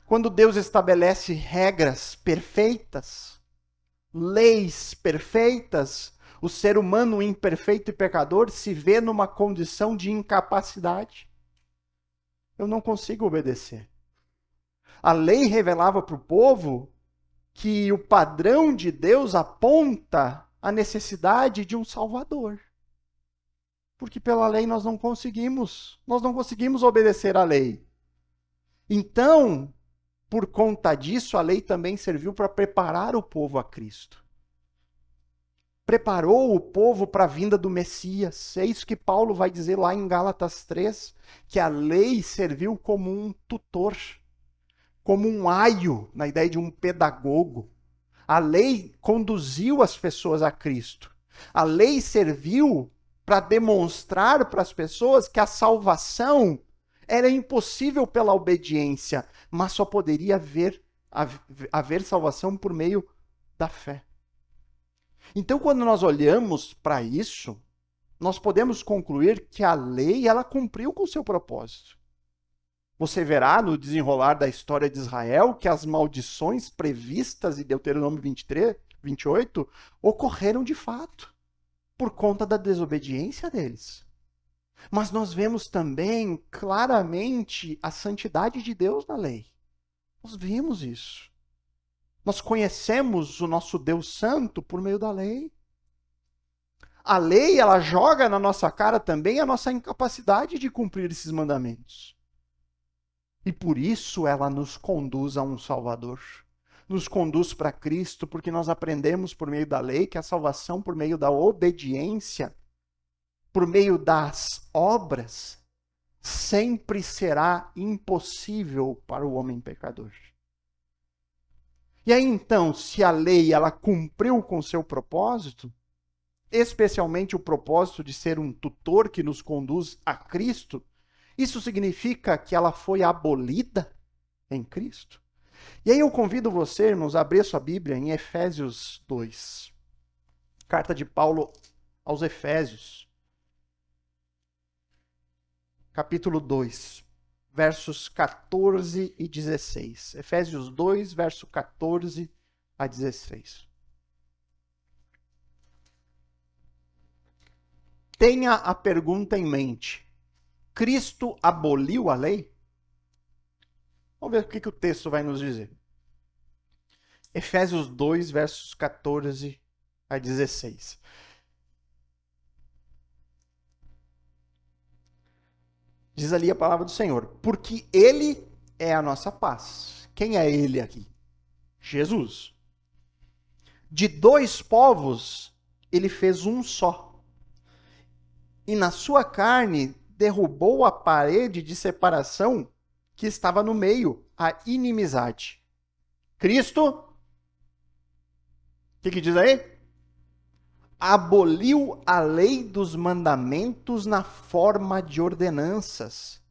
Quando Deus estabelece regras perfeitas, leis perfeitas, o ser humano imperfeito e pecador se vê numa condição de incapacidade. Eu não consigo obedecer. A lei revelava para o povo que o padrão de Deus aponta a necessidade de um Salvador. Porque pela lei nós não conseguimos obedecer à lei. Então, por conta disso, a lei também serviu para preparar o povo a Cristo. Preparou o povo para a vinda do Messias. É isso que Paulo vai dizer lá em Gálatas 3, que a lei serviu como um tutor, como um aio, na ideia de um pedagogo. A lei conduziu as pessoas a Cristo. A lei serviu para demonstrar para as pessoas que a salvação era impossível pela obediência, mas só poderia haver salvação por meio da fé. Então, quando nós olhamos para isso, nós podemos concluir que a lei ela cumpriu com o seu propósito. Você verá no desenrolar da história de Israel que as maldições previstas em Deuteronômio 23, 28 ocorreram de fato, por conta da desobediência deles. Mas nós vemos também claramente a santidade de Deus na lei. Nós vimos isso. Nós conhecemos o nosso Deus Santo por meio da lei. A lei, ela joga na nossa cara também a nossa incapacidade de cumprir esses mandamentos. E por isso ela nos conduz a um Salvador. Nos conduz para Cristo, porque nós aprendemos por meio da lei que a salvação por meio da obediência, por meio das obras, sempre será impossível para o homem pecador. E aí então, se a lei ela cumpriu com seu propósito, especialmente o propósito de ser um tutor que nos conduz a Cristo, isso significa que ela foi abolida em Cristo? E aí eu convido você, irmãos, a abrir sua Bíblia em Efésios 2. Carta de Paulo aos Efésios. Capítulo 2, versos 14 e 16. Efésios 2, verso 14 a 16. Tenha a pergunta em mente. Cristo aboliu a lei? Vamos ver o que o texto vai nos dizer. Efésios 2, versos 14 a 16. Diz ali a palavra do Senhor. Porque Ele é a nossa paz. Quem é Ele aqui? Jesus. De dois povos, Ele fez um só. E na sua carne, derrubou a parede de separação que estava no meio, a inimizade. Cristo, o que diz aí? Aboliu a lei dos mandamentos na forma de ordenanças,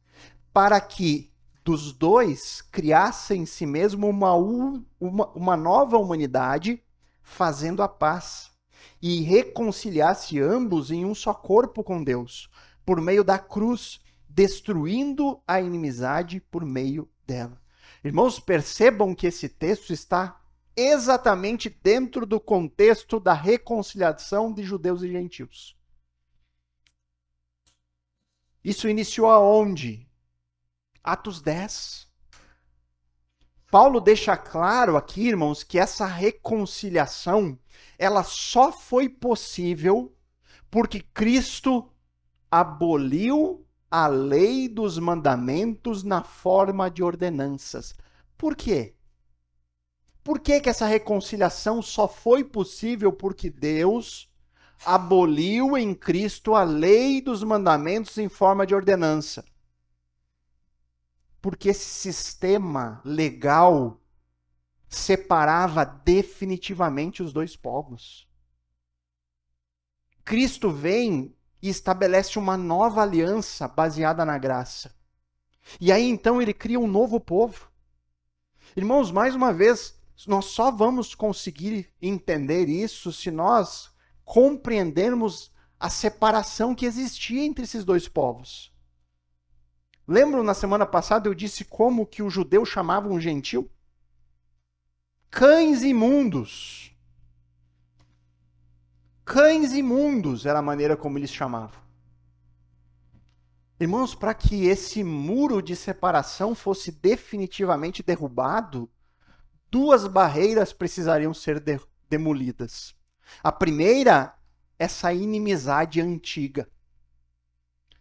para que dos dois criassem em si mesmo uma nova humanidade, fazendo a paz, e reconciliasse ambos em um só corpo com Deus, por meio da cruz, destruindo a inimizade por meio dela. Irmãos, percebam que esse texto está exatamente dentro do contexto da reconciliação de judeus e gentios. Isso iniciou aonde? Atos 10. Paulo deixa claro aqui, irmãos, que essa reconciliação, ela só foi possível porque Cristo aboliu a lei dos mandamentos na forma de ordenanças. Por quê? Por que que essa reconciliação só foi possível porque Deus aboliu em Cristo a lei dos mandamentos em forma de ordenança? Porque esse sistema legal separava definitivamente os dois povos. Cristo vem e estabelece uma nova aliança baseada na graça. E aí então ele cria um novo povo. Irmãos, mais uma vez, nós só vamos conseguir entender isso se nós compreendermos a separação que existia entre esses dois povos. Lembram, na semana passada eu disse como que o judeu chamava um gentil? Cães imundos. Cães imundos era a maneira como eles chamavam. Irmãos, para que esse muro de separação fosse definitivamente derrubado, duas barreiras precisariam ser demolidas. A primeira, essa inimizade antiga.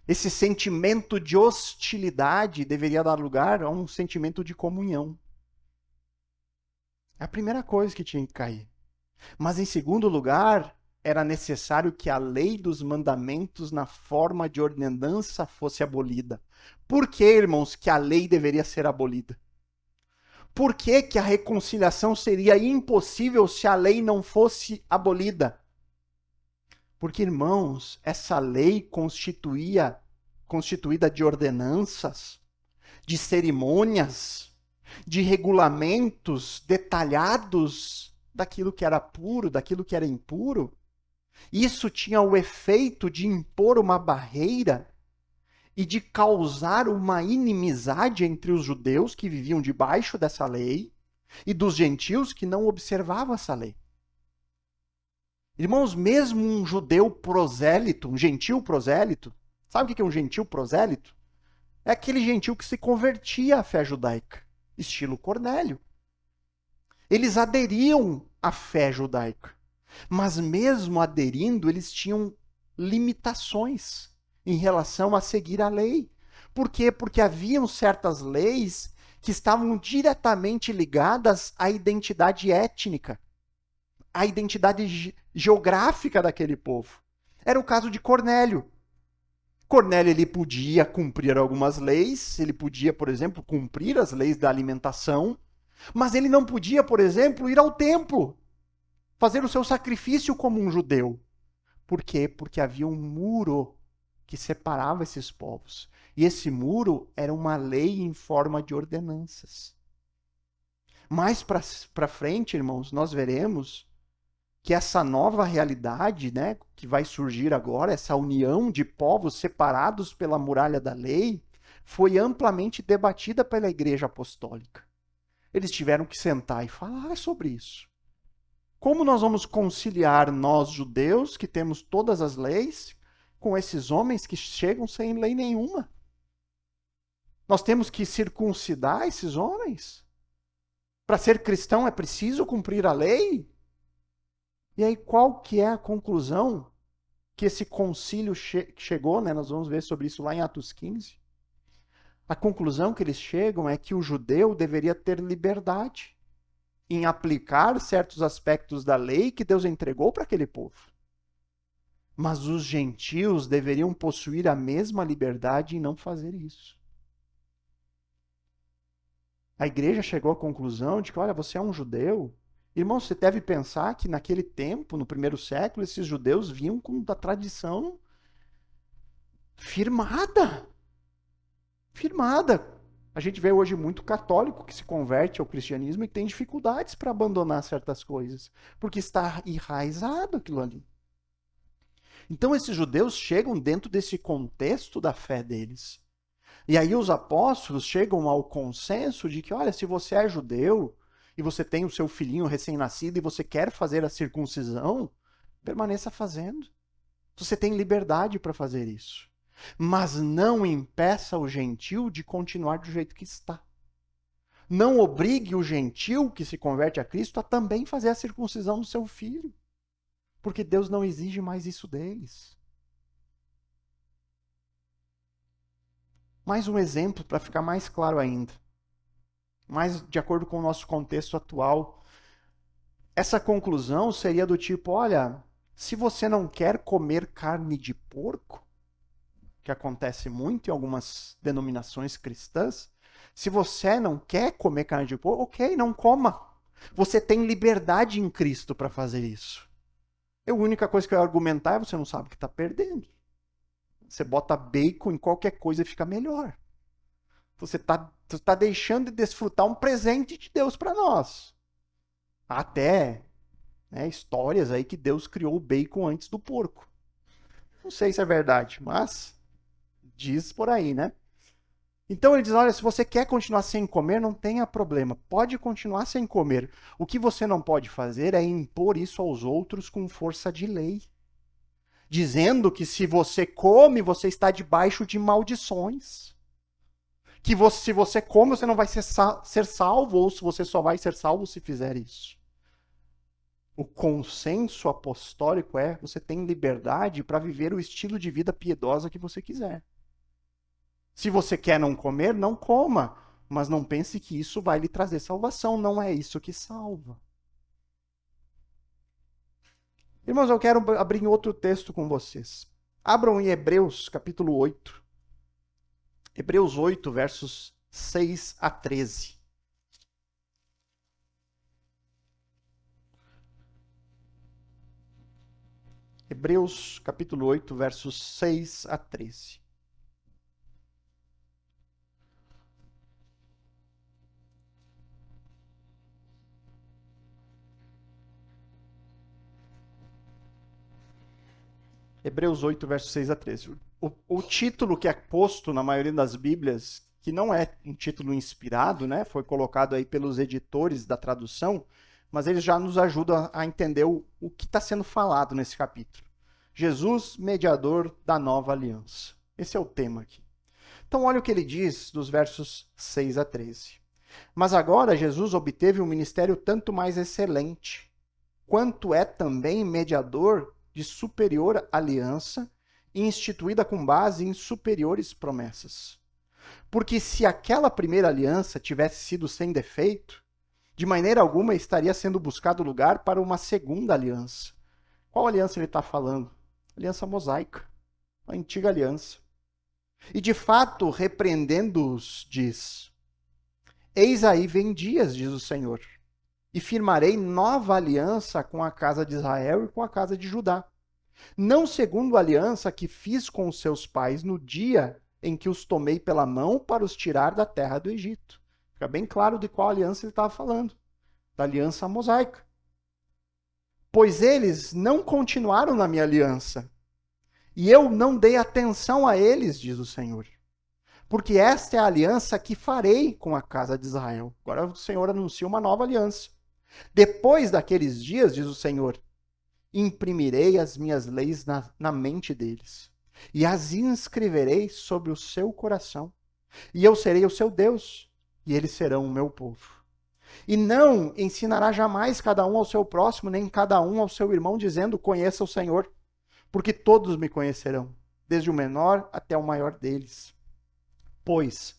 Esse sentimento de hostilidade deveria dar lugar a um sentimento de comunhão. É a primeira coisa que tinha que cair. Mas, em segundo lugar, era necessário que a lei dos mandamentos na forma de ordenança fosse abolida. Por que, irmãos, que a lei deveria ser abolida? Por que que a reconciliação seria impossível se a lei não fosse abolida? Porque, irmãos, essa lei constituída de ordenanças, de cerimônias, de regulamentos detalhados daquilo que era puro, daquilo que era impuro. Isso tinha o efeito de impor uma barreira e de causar uma inimizade entre os judeus que viviam debaixo dessa lei e dos gentios que não observavam essa lei. Irmãos, mesmo um judeu prosélito, um gentil prosélito, sabe o que é um gentil prosélito? É aquele gentil que se convertia à fé judaica, estilo Cornélio. Eles aderiam à fé judaica, mas mesmo aderindo, eles tinham limitações em relação a seguir a lei. Por quê? Porque haviam certas leis que estavam diretamente ligadas à identidade étnica, à identidade geográfica daquele povo. Era o caso de Cornélio. Cornélio ele podia cumprir algumas leis, ele podia, por exemplo, cumprir as leis da alimentação, mas ele não podia, por exemplo, ir ao templo, fazer o seu sacrifício como um judeu. Por quê? Porque havia um muro que separava esses povos. E esse muro era uma lei em forma de ordenanças. Mais para frente, irmãos, nós veremos que essa nova realidade, né, que vai surgir agora, essa união de povos separados pela muralha da lei, foi amplamente debatida pela Igreja Apostólica. Eles tiveram que sentar e falar sobre isso. Como nós vamos conciliar nós, judeus, que temos todas as leis, com esses homens que chegam sem lei nenhuma? Nós temos que circuncidar esses homens? Para ser cristão é preciso cumprir a lei? E aí, qual que é a conclusão que esse concílio chegou, né? Nós vamos ver sobre isso lá em Atos 15. A conclusão que eles chegam é que o judeu deveria ter liberdade em aplicar certos aspectos da lei que Deus entregou para aquele povo. Mas os gentios deveriam possuir a mesma liberdade em não fazer isso. A igreja chegou à conclusão de que, olha, você é um judeu. Irmão, você deve pensar que naquele tempo, no primeiro século, esses judeus vinham com a tradição firmada. Firmada. A gente vê hoje muito católico que se converte ao cristianismo e tem dificuldades para abandonar certas coisas, porque está enraizado aquilo ali. Então esses judeus chegam dentro desse contexto da fé deles. E aí os apóstolos chegam ao consenso de que, olha, se você é judeu e você tem o seu filhinho recém-nascido e você quer fazer a circuncisão, permaneça fazendo. Você tem liberdade para fazer isso. Mas não impeça o gentil de continuar do jeito que está. Não obrigue o gentil que se converte a Cristo a também fazer a circuncisão do seu filho, porque Deus não exige mais isso deles. Mais um exemplo para ficar mais claro ainda, mais de acordo com o nosso contexto atual. Essa conclusão seria do tipo, olha, se você não quer comer carne de porco, que acontece muito em algumas denominações cristãs, se você não quer comer carne de porco, ok, não coma. Você tem liberdade em Cristo para fazer isso. A única coisa que eu ia argumentar é você não sabe o que está perdendo. Você bota bacon em qualquer coisa e fica melhor. Você está deixando de desfrutar um presente de Deus para nós. Até histórias aí que Deus criou o bacon antes do porco. Não sei se é verdade, mas diz por aí, né? Então ele diz, olha, se você quer continuar sem comer, não tenha problema. Pode continuar sem comer. O que você não pode fazer é impor isso aos outros com força de lei. Dizendo que se você come, você está debaixo de maldições. Que se você come, você não vai ser salvo, ou se você só vai ser salvo se fizer isso. O consenso apostólico é, você tem liberdade para viver o estilo de vida piedosa que você quiser. Se você quer não comer, não coma. Mas não pense que isso vai lhe trazer salvação. Não é isso que salva. Irmãos, eu quero abrir outro texto com vocês. Abram em Hebreus, capítulo 8. Hebreus 8, versos 6 a 13. Hebreus, capítulo 8, versos 6 a 13. Hebreus 8, versos 6 a 13. O título que é posto na maioria das Bíblias, que não é um título inspirado, né? Foi colocado aí pelos editores da tradução, mas ele já nos ajuda a entender o que está sendo falado nesse capítulo. Jesus, mediador da nova aliança. Esse é o tema aqui. Então, olha o que ele diz dos versos 6 a 13. Mas agora Jesus obteve um ministério tanto mais excelente, quanto é também mediador de superior aliança, instituída com base em superiores promessas. Porque se aquela primeira aliança tivesse sido sem defeito, de maneira alguma estaria sendo buscado lugar para uma segunda aliança. Qual aliança ele está falando? Aliança mosaica, a antiga aliança. E de fato, repreendendo-os, diz: Eis aí vem dias, diz o Senhor, e firmarei nova aliança com a casa de Israel e com a casa de Judá. Não segundo a aliança que fiz com os seus pais no dia em que os tomei pela mão para os tirar da terra do Egito. Fica bem claro de qual aliança ele estava falando. Da aliança mosaica. Pois eles não continuaram na minha aliança, e eu não dei atenção a eles, diz o Senhor. Porque esta é a aliança que farei com a casa de Israel. Agora o Senhor anuncia uma nova aliança. Depois daqueles dias, diz o Senhor, imprimirei as minhas leis na mente deles, e as inscreverei sobre o seu coração. E eu serei o seu Deus, e eles serão o meu povo. E não ensinará jamais cada um ao seu próximo, nem cada um ao seu irmão, dizendo, conheça o Senhor, porque todos me conhecerão, desde o menor até o maior deles. Pois,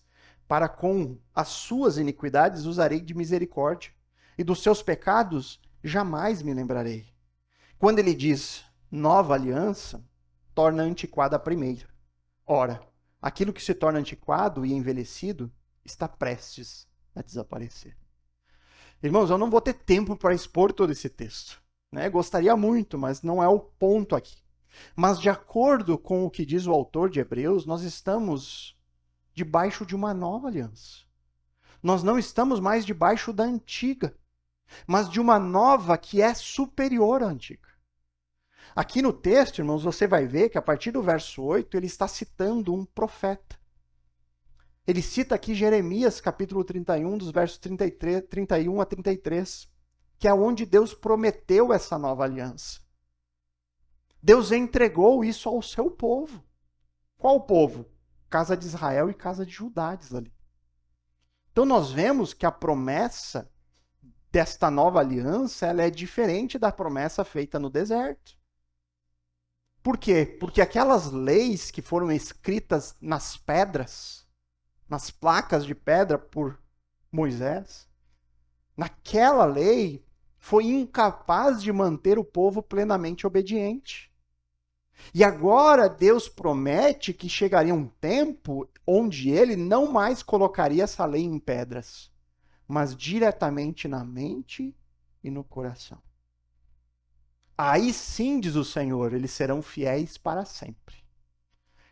para com as suas iniquidades usarei de misericórdia, e dos seus pecados jamais me lembrarei. Quando ele diz nova aliança, torna antiquada a primeira. Ora, aquilo que se torna antiquado e envelhecido está prestes a desaparecer. Irmãos, eu não vou ter tempo para expor todo esse texto. Gostaria muito, mas não é o ponto aqui. Mas de acordo com o que diz o autor de Hebreus, nós estamos debaixo de uma nova aliança. Nós não estamos mais debaixo da antiga, mas de uma nova que é superior à antiga. Aqui no texto, irmãos, você vai ver que a partir do verso 8, ele está citando um profeta. Ele cita aqui Jeremias, capítulo 31, dos versos 31 a 33, que é onde Deus prometeu essa nova aliança. Deus entregou isso ao seu povo. Qual povo? Casa de Israel e casa de Judá, diz ali. Então nós vemos que a promessa desta nova aliança, ela é diferente da promessa feita no deserto. Por quê? Porque aquelas leis que foram escritas nas pedras, nas placas de pedra por Moisés, naquela lei foi incapaz de manter o povo plenamente obediente. E agora Deus promete que chegaria um tempo onde ele não mais colocaria essa lei em pedras, mas diretamente na mente e no coração. Aí sim, diz o Senhor, eles serão fiéis para sempre.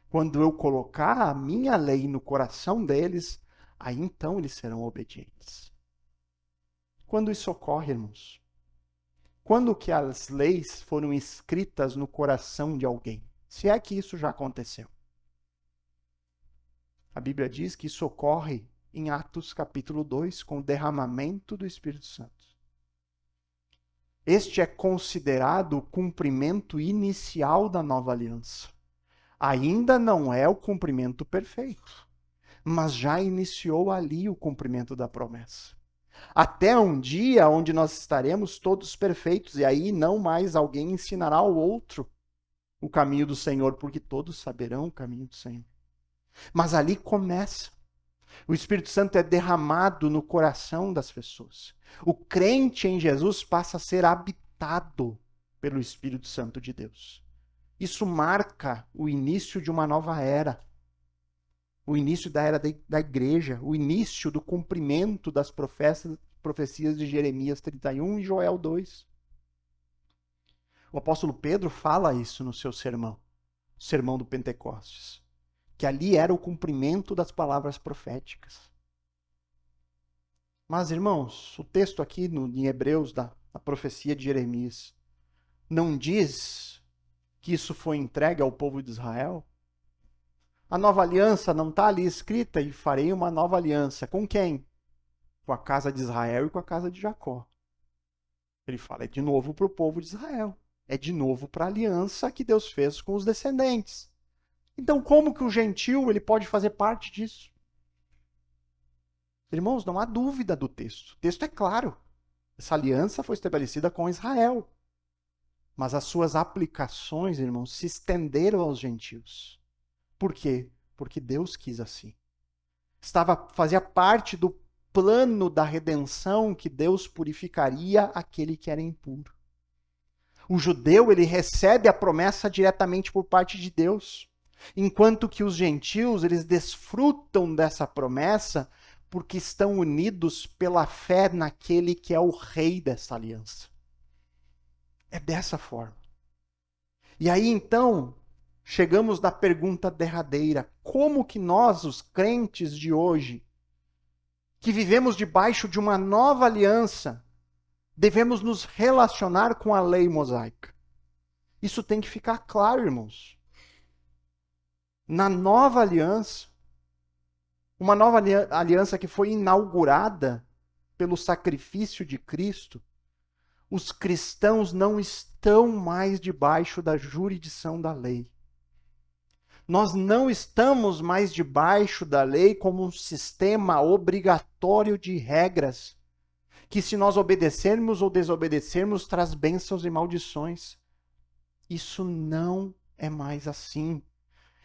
Quando eu colocar a minha lei no coração deles, aí então eles serão obedientes. Quando isso ocorre, irmãos? Quando que as leis foram escritas no coração de alguém? Se é que isso já aconteceu. A Bíblia diz que isso ocorre em Atos capítulo 2, com o derramamento do Espírito Santo. Este é considerado o cumprimento inicial da nova aliança. Ainda não é o cumprimento perfeito, mas já iniciou ali o cumprimento da promessa. Até um dia onde nós estaremos todos perfeitos, e aí não mais alguém ensinará ao outro o caminho do Senhor, porque todos saberão o caminho do Senhor. Mas ali começa. O Espírito Santo é derramado no coração das pessoas. O crente em Jesus passa a ser habitado pelo Espírito Santo de Deus. Isso marca o início de uma nova era. O início da era da igreja, o início do cumprimento das profecias de Jeremias 31 e Joel 2. O apóstolo Pedro fala isso no seu sermão, o sermão do Pentecostes, que ali era o cumprimento das palavras proféticas. Mas, irmãos, o texto aqui em Hebreus, da profecia de Jeremias, não diz que isso foi entregue ao povo de Israel? A nova aliança não está ali escrita e farei uma nova aliança. Com quem? Com a casa de Israel e com a casa de Jacó. Ele fala, é de novo para o povo de Israel. É de novo para a aliança que Deus fez com os descendentes. Então, como que o gentil ele pode fazer parte disso? Irmãos, não há dúvida do texto. O texto é claro. Essa aliança foi estabelecida com Israel. Mas as suas aplicações, irmãos, se estenderam aos gentios. Por quê? Porque Deus quis assim. Fazia parte do plano da redenção que Deus purificaria aquele que era impuro. O judeu, ele recebe a promessa diretamente por parte de Deus, enquanto que os gentios, eles desfrutam dessa promessa porque estão unidos pela fé naquele que é o rei dessa aliança. É dessa forma. E aí, então, chegamos na pergunta derradeira. Como que nós, os crentes de hoje, que vivemos debaixo de uma nova aliança, devemos nos relacionar com a lei mosaica? Isso tem que ficar claro, irmãos. Na nova aliança, uma nova aliança que foi inaugurada pelo sacrifício de Cristo, os cristãos não estão mais debaixo da jurisdição da lei. Nós não estamos mais debaixo da lei como um sistema obrigatório de regras, que se nós obedecermos ou desobedecermos, traz bênçãos e maldições. Isso não é mais assim.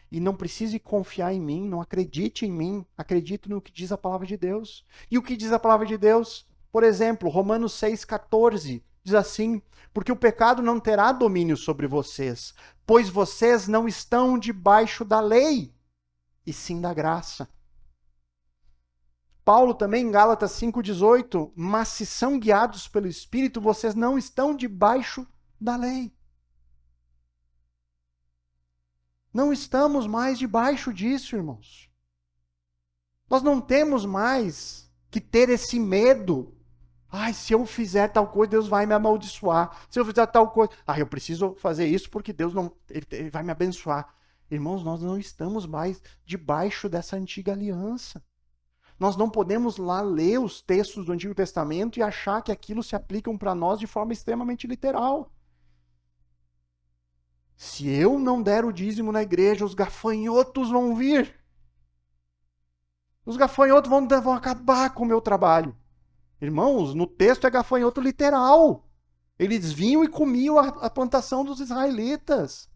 E não precise confiar em mim, não acredite em mim, acredite no que diz a palavra de Deus. E o que diz a palavra de Deus? Por exemplo, Romanos 6,14 diz assim: porque o pecado não terá domínio sobre vocês, pois vocês não estão debaixo da lei, e sim da graça. Paulo também em Gálatas 5,18, mas se são guiados pelo Espírito, vocês não estão debaixo da lei. Não estamos mais debaixo disso, irmãos. Nós não temos mais que ter esse medo. Ai, se eu fizer tal coisa, Deus vai me amaldiçoar. Se eu fizer tal coisa, eu preciso fazer isso porque Deus não, ele vai me abençoar. Irmãos, nós não estamos mais debaixo dessa antiga aliança. Nós não podemos lá ler os textos do Antigo Testamento e achar que aquilo se aplicam para nós de forma extremamente literal. Se eu não der o dízimo na igreja, os gafanhotos vão vir. Os gafanhotos vão acabar com o meu trabalho. Irmãos, no texto é gafanhoto literal. Eles vinham e comiam a plantação dos israelitas.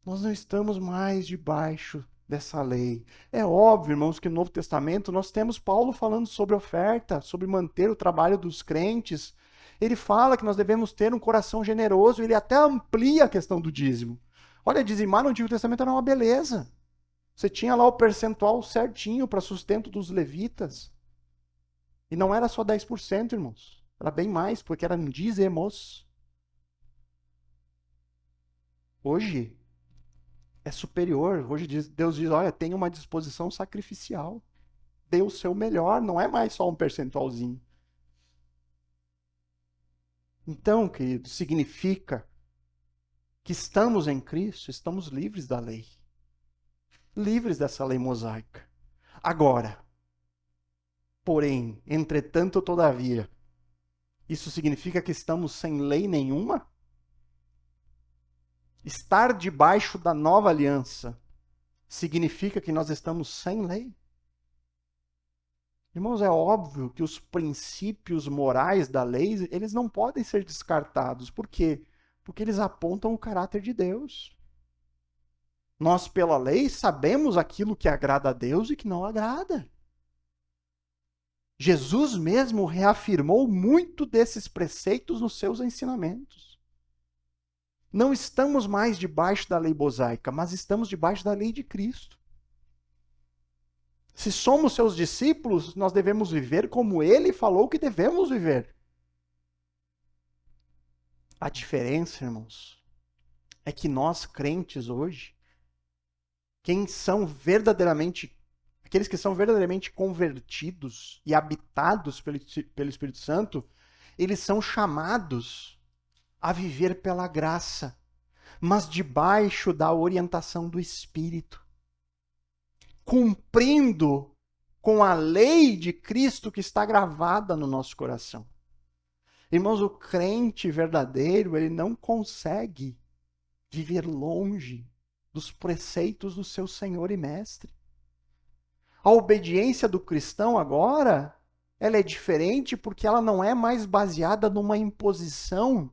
Nós não estamos mais debaixo dessa lei. É óbvio, irmãos, que no Novo Testamento nós temos Paulo falando sobre oferta, sobre manter o trabalho dos crentes. Ele fala que nós devemos ter um coração generoso, ele até amplia a questão do dízimo. Olha, dizimar no Antigo Testamento era uma beleza. Você tinha lá o percentual certinho para sustento dos levitas. E não era só 10%, irmãos. Era bem mais, porque eram dízimos. Hoje é superior. Hoje Deus diz, olha, tem uma disposição sacrificial. Dê o seu melhor, não é mais só um percentualzinho. Então, querido, significa que estamos em Cristo, estamos livres da lei. Livres dessa lei mosaica. Agora, porém, entretanto, todavia, isso significa que estamos sem lei nenhuma? Estar debaixo da nova aliança significa que nós estamos sem lei? Irmãos, é óbvio que os princípios morais da lei, eles não podem ser descartados. Por quê? Porque eles apontam o caráter de Deus. Nós, pela lei, sabemos aquilo que agrada a Deus e que não agrada. Jesus mesmo reafirmou muito desses preceitos nos seus ensinamentos. Não estamos mais debaixo da lei mosaica, mas estamos debaixo da lei de Cristo. Se somos seus discípulos, nós devemos viver como ele falou que devemos viver. A diferença, irmãos, é que nós crentes hoje, aqueles que são verdadeiramente convertidos e habitados pelo Espírito Santo, eles são chamados a viver pela graça, mas debaixo da orientação do Espírito, cumprindo com a lei de Cristo que está gravada no nosso coração. Irmãos, o crente verdadeiro, ele não consegue viver longe dos preceitos do seu Senhor e Mestre. A obediência do cristão agora, ela é diferente porque ela não é mais baseada numa imposição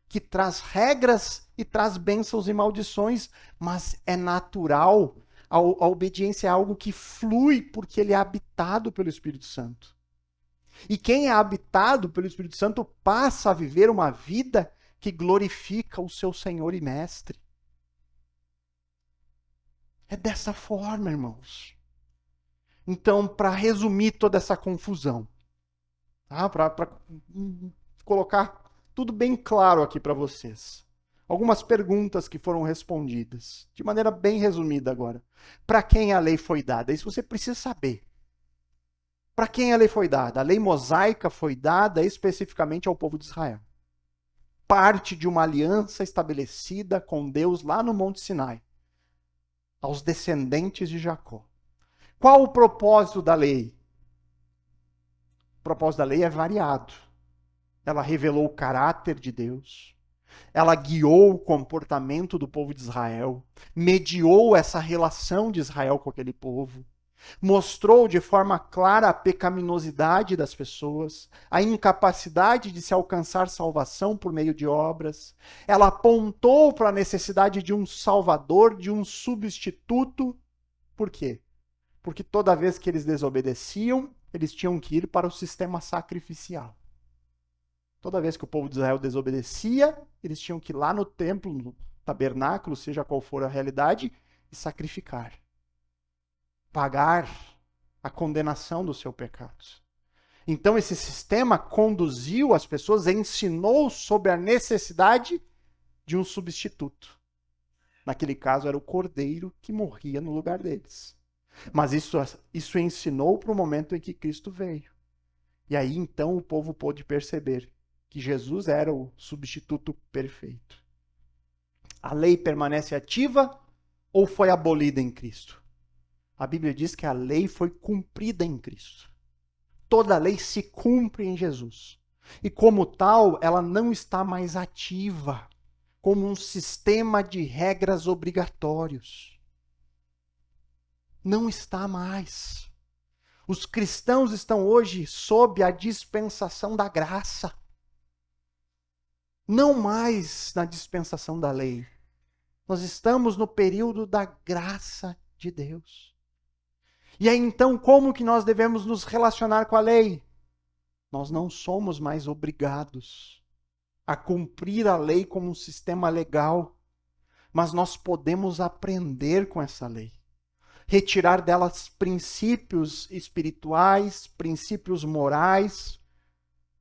que traz regras e traz bênçãos e maldições, mas é natural. A obediência é algo que flui porque ele é habitado pelo Espírito Santo. E quem é habitado pelo Espírito Santo passa a viver uma vida que glorifica o seu Senhor e Mestre. É dessa forma, irmãos. Então, para resumir toda essa confusão, tá? Para colocar tudo bem claro aqui para vocês. Algumas perguntas que foram respondidas, de maneira bem resumida agora. Para quem a lei foi dada? Isso você precisa saber. Para quem a lei foi dada? A lei mosaica foi dada especificamente ao povo de Israel. Parte de uma aliança estabelecida com Deus lá no Monte Sinai, aos descendentes de Jacó. Qual o propósito da lei? O propósito da lei é variado. Ela revelou o caráter de Deus. Ela guiou o comportamento do povo de Israel. Mediou essa relação de Israel com aquele povo. Mostrou de forma clara a pecaminosidade das pessoas, a incapacidade de se alcançar salvação por meio de obras. Ela apontou para a necessidade de um salvador, de um substituto. Por quê? Porque toda vez que eles desobedeciam, eles tinham que ir para o sistema sacrificial. Toda vez que o povo de Israel desobedecia, eles tinham que ir lá no templo, no tabernáculo, seja qual for a realidade, e sacrificar. Pagar a condenação do seu pecado. Então esse sistema conduziu as pessoas, ensinou sobre a necessidade de um substituto. Naquele caso era o cordeiro que morria no lugar deles. Mas isso ensinou para o momento em que Cristo veio. E aí então o povo pôde perceber que Jesus era o substituto perfeito. A lei permanece ativa ou foi abolida em Cristo? A Bíblia diz que a lei foi cumprida em Cristo. Toda a lei se cumpre em Jesus. E como tal, ela não está mais ativa como um sistema de regras obrigatórios. Não está mais. Os cristãos estão hoje sob a dispensação da graça. Não mais na dispensação da lei. Nós estamos no período da graça de Deus. E aí então, como que nós devemos nos relacionar com a lei? Nós não somos mais obrigados a cumprir a lei como um sistema legal, mas nós podemos aprender com essa lei. Retirar delas princípios espirituais, princípios morais,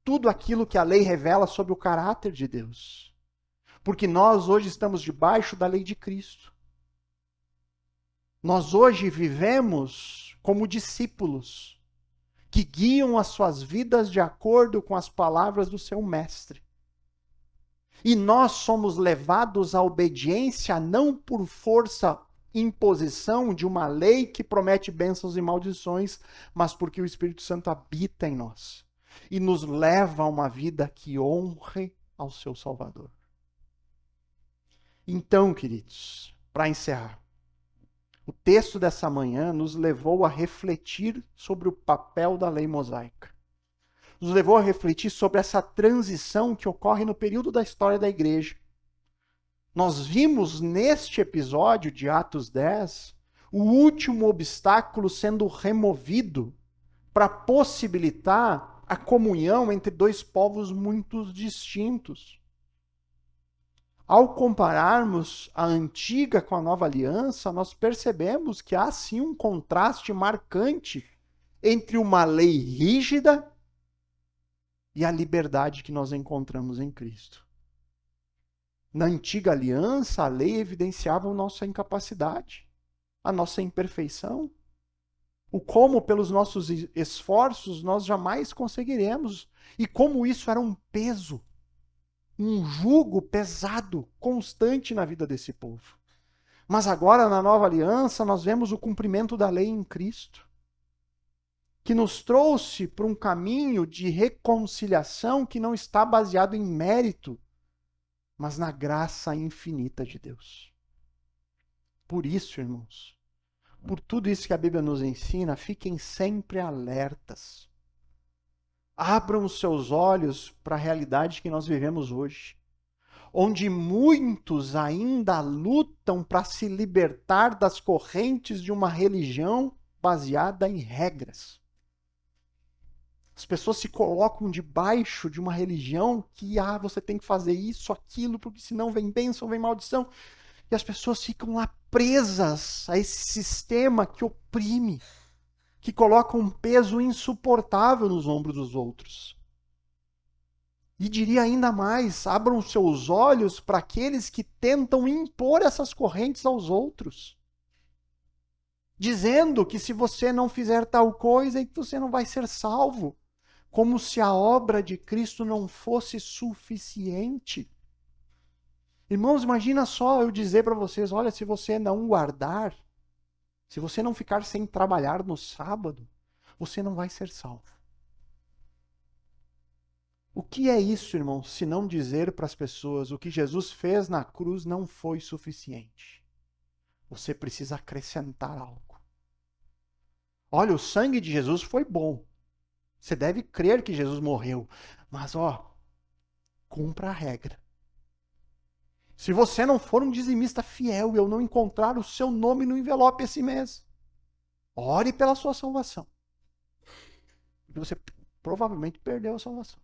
tudo aquilo que a lei revela sobre o caráter de Deus. Porque nós hoje estamos debaixo da lei de Cristo. Nós hoje vivemos como discípulos que guiam as suas vidas de acordo com as palavras do seu mestre. E nós somos levados à obediência não por força imposição de uma lei que promete bênçãos e maldições, mas porque o Espírito Santo habita em nós e nos leva a uma vida que honre ao seu Salvador. Então, queridos, para encerrar, o texto dessa manhã nos levou a refletir sobre o papel da lei mosaica. Nos levou a refletir sobre essa transição que ocorre no período da história da igreja. Nós vimos neste episódio de Atos 10 o último obstáculo sendo removido para possibilitar a comunhão entre dois povos muito distintos. Ao compararmos a antiga com a nova aliança, nós percebemos que há sim um contraste marcante entre uma lei rígida e a liberdade que nós encontramos em Cristo. Na antiga aliança, a lei evidenciava a nossa incapacidade, a nossa imperfeição, o como pelos nossos esforços nós jamais conseguiremos, e como isso era um peso, um jugo pesado, constante na vida desse povo. Mas agora, na nova aliança, nós vemos o cumprimento da lei em Cristo, que nos trouxe para um caminho de reconciliação que não está baseado em mérito, mas na graça infinita de Deus. Por isso, irmãos, por tudo isso que a Bíblia nos ensina, fiquem sempre alertas. Abram os seus olhos para a realidade que nós vivemos hoje, onde muitos ainda lutam para se libertar das correntes de uma religião baseada em regras. As pessoas se colocam debaixo de uma religião que, você tem que fazer isso, aquilo, porque senão vem bênção, vem maldição. E as pessoas ficam lá presas a esse sistema que oprime, que coloca um peso insuportável nos ombros dos outros. E diria ainda mais, abram seus olhos para aqueles que tentam impor essas correntes aos outros, dizendo que se você não fizer tal coisa, você não vai ser salvo. Como se a obra de Cristo não fosse suficiente. Irmãos, imagina só eu dizer para vocês, olha, se você não guardar, se você não ficar sem trabalhar no sábado, você não vai ser salvo. O que é isso, irmãos, se não dizer para as pessoas o que Jesus fez na cruz não foi suficiente? Você precisa acrescentar algo. Olha, o sangue de Jesus foi bom. Você deve crer que Jesus morreu. Mas, cumpra a regra. Se você não for um dizimista fiel e eu não encontrar o seu nome no envelope esse mês, ore pela sua salvação. Porque você provavelmente perdeu a salvação.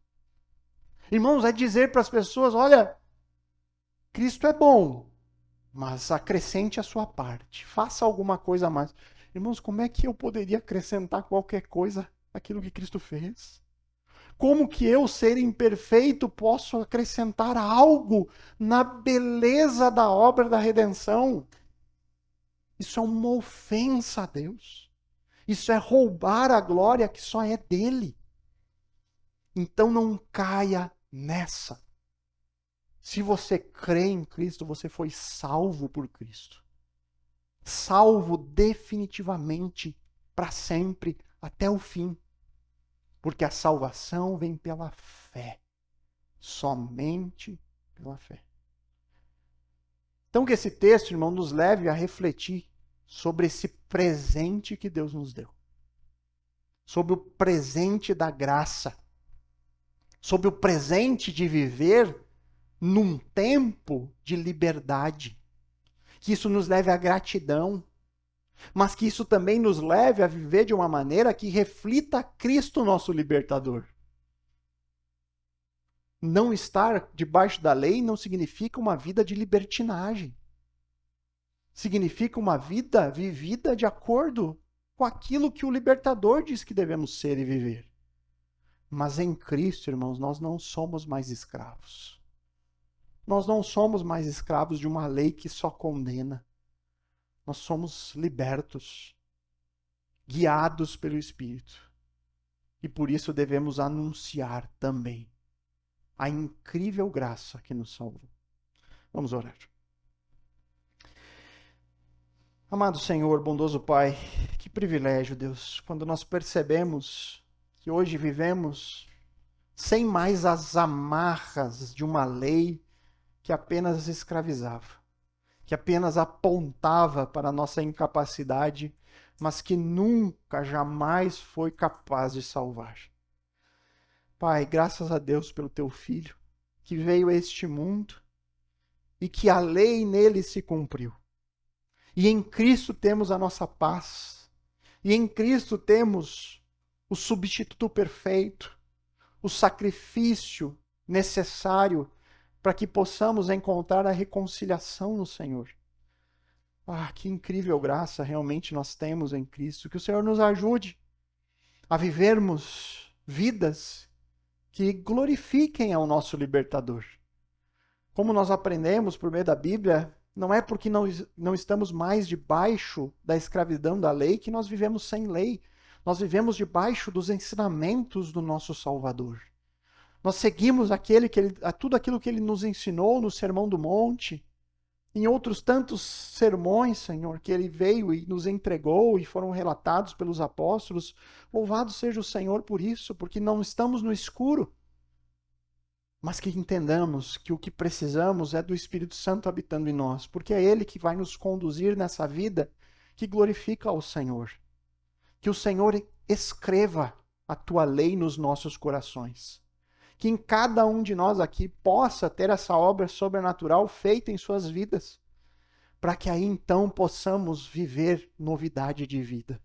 Irmãos, é dizer para as pessoas, olha, Cristo é bom, mas acrescente a sua parte. Faça alguma coisa a mais. Irmãos, como é que eu poderia acrescentar qualquer coisa àquilo que Cristo fez? Como que eu, ser imperfeito, posso acrescentar algo na beleza da obra da redenção? Isso é uma ofensa a Deus. Isso é roubar a glória que só é dele. Então não caia nessa. Se você crê em Cristo, você foi salvo por Cristo. Salvo definitivamente, para sempre, até o fim. Porque a salvação vem pela fé. Somente pela fé. Então que esse texto, irmão, nos leve a refletir sobre esse presente que Deus nos deu, sobre o presente da graça, sobre o presente de viver num tempo de liberdade. Que isso nos leve à gratidão, mas que isso também nos leve a viver de uma maneira que reflita Cristo, nosso libertador. Não estar debaixo da lei não significa uma vida de libertinagem. Significa uma vida vivida de acordo com aquilo que o libertador diz que devemos ser e viver. Mas em Cristo, irmãos, nós não somos mais escravos. Nós não somos mais escravos de uma lei que só condena. Nós somos libertos, guiados pelo Espírito. E por isso devemos anunciar também a incrível graça que nos salvou. Vamos orar. Amado Senhor, bondoso Pai, que privilégio, Deus, quando nós percebemos que hoje vivemos sem mais as amarras de uma lei que apenas escravizava, que apenas apontava para a nossa incapacidade, mas que nunca, jamais foi capaz de salvar. Pai, graças a Deus pelo Teu Filho, que veio a este mundo e que a lei nele se cumpriu. E em Cristo temos a nossa paz. E em Cristo temos o substituto perfeito, o sacrifício necessário para que possamos encontrar a reconciliação no Senhor. Ah, que incrível graça realmente nós temos em Cristo. Que o Senhor nos ajude a vivermos vidas que glorifiquem ao nosso libertador. Como nós aprendemos por meio da Bíblia, não é porque não estamos mais debaixo da escravidão da lei que nós vivemos sem lei. Nós vivemos debaixo dos ensinamentos do nosso Salvador. Nós seguimos tudo aquilo que Ele nos ensinou no Sermão do Monte, em outros tantos sermões, Senhor, que Ele veio e nos entregou e foram relatados pelos apóstolos. Louvado seja o Senhor por isso, porque não estamos no escuro, mas que entendamos que o que precisamos é do Espírito Santo habitando em nós, porque é Ele que vai nos conduzir nessa vida que glorifica ao Senhor. Que o Senhor escreva a Tua lei nos nossos corações. Que em cada um de nós aqui possa ter essa obra sobrenatural feita em suas vidas, para que aí então possamos viver novidade de vida.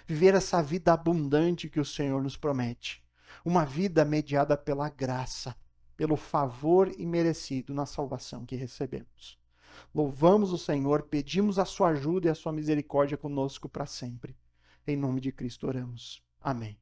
Viver essa vida abundante que o Senhor nos promete. Uma vida mediada pela graça, pelo favor imerecido na salvação que recebemos. Louvamos o Senhor, pedimos a sua ajuda e a sua misericórdia conosco para sempre. Em nome de Cristo oramos. Amém.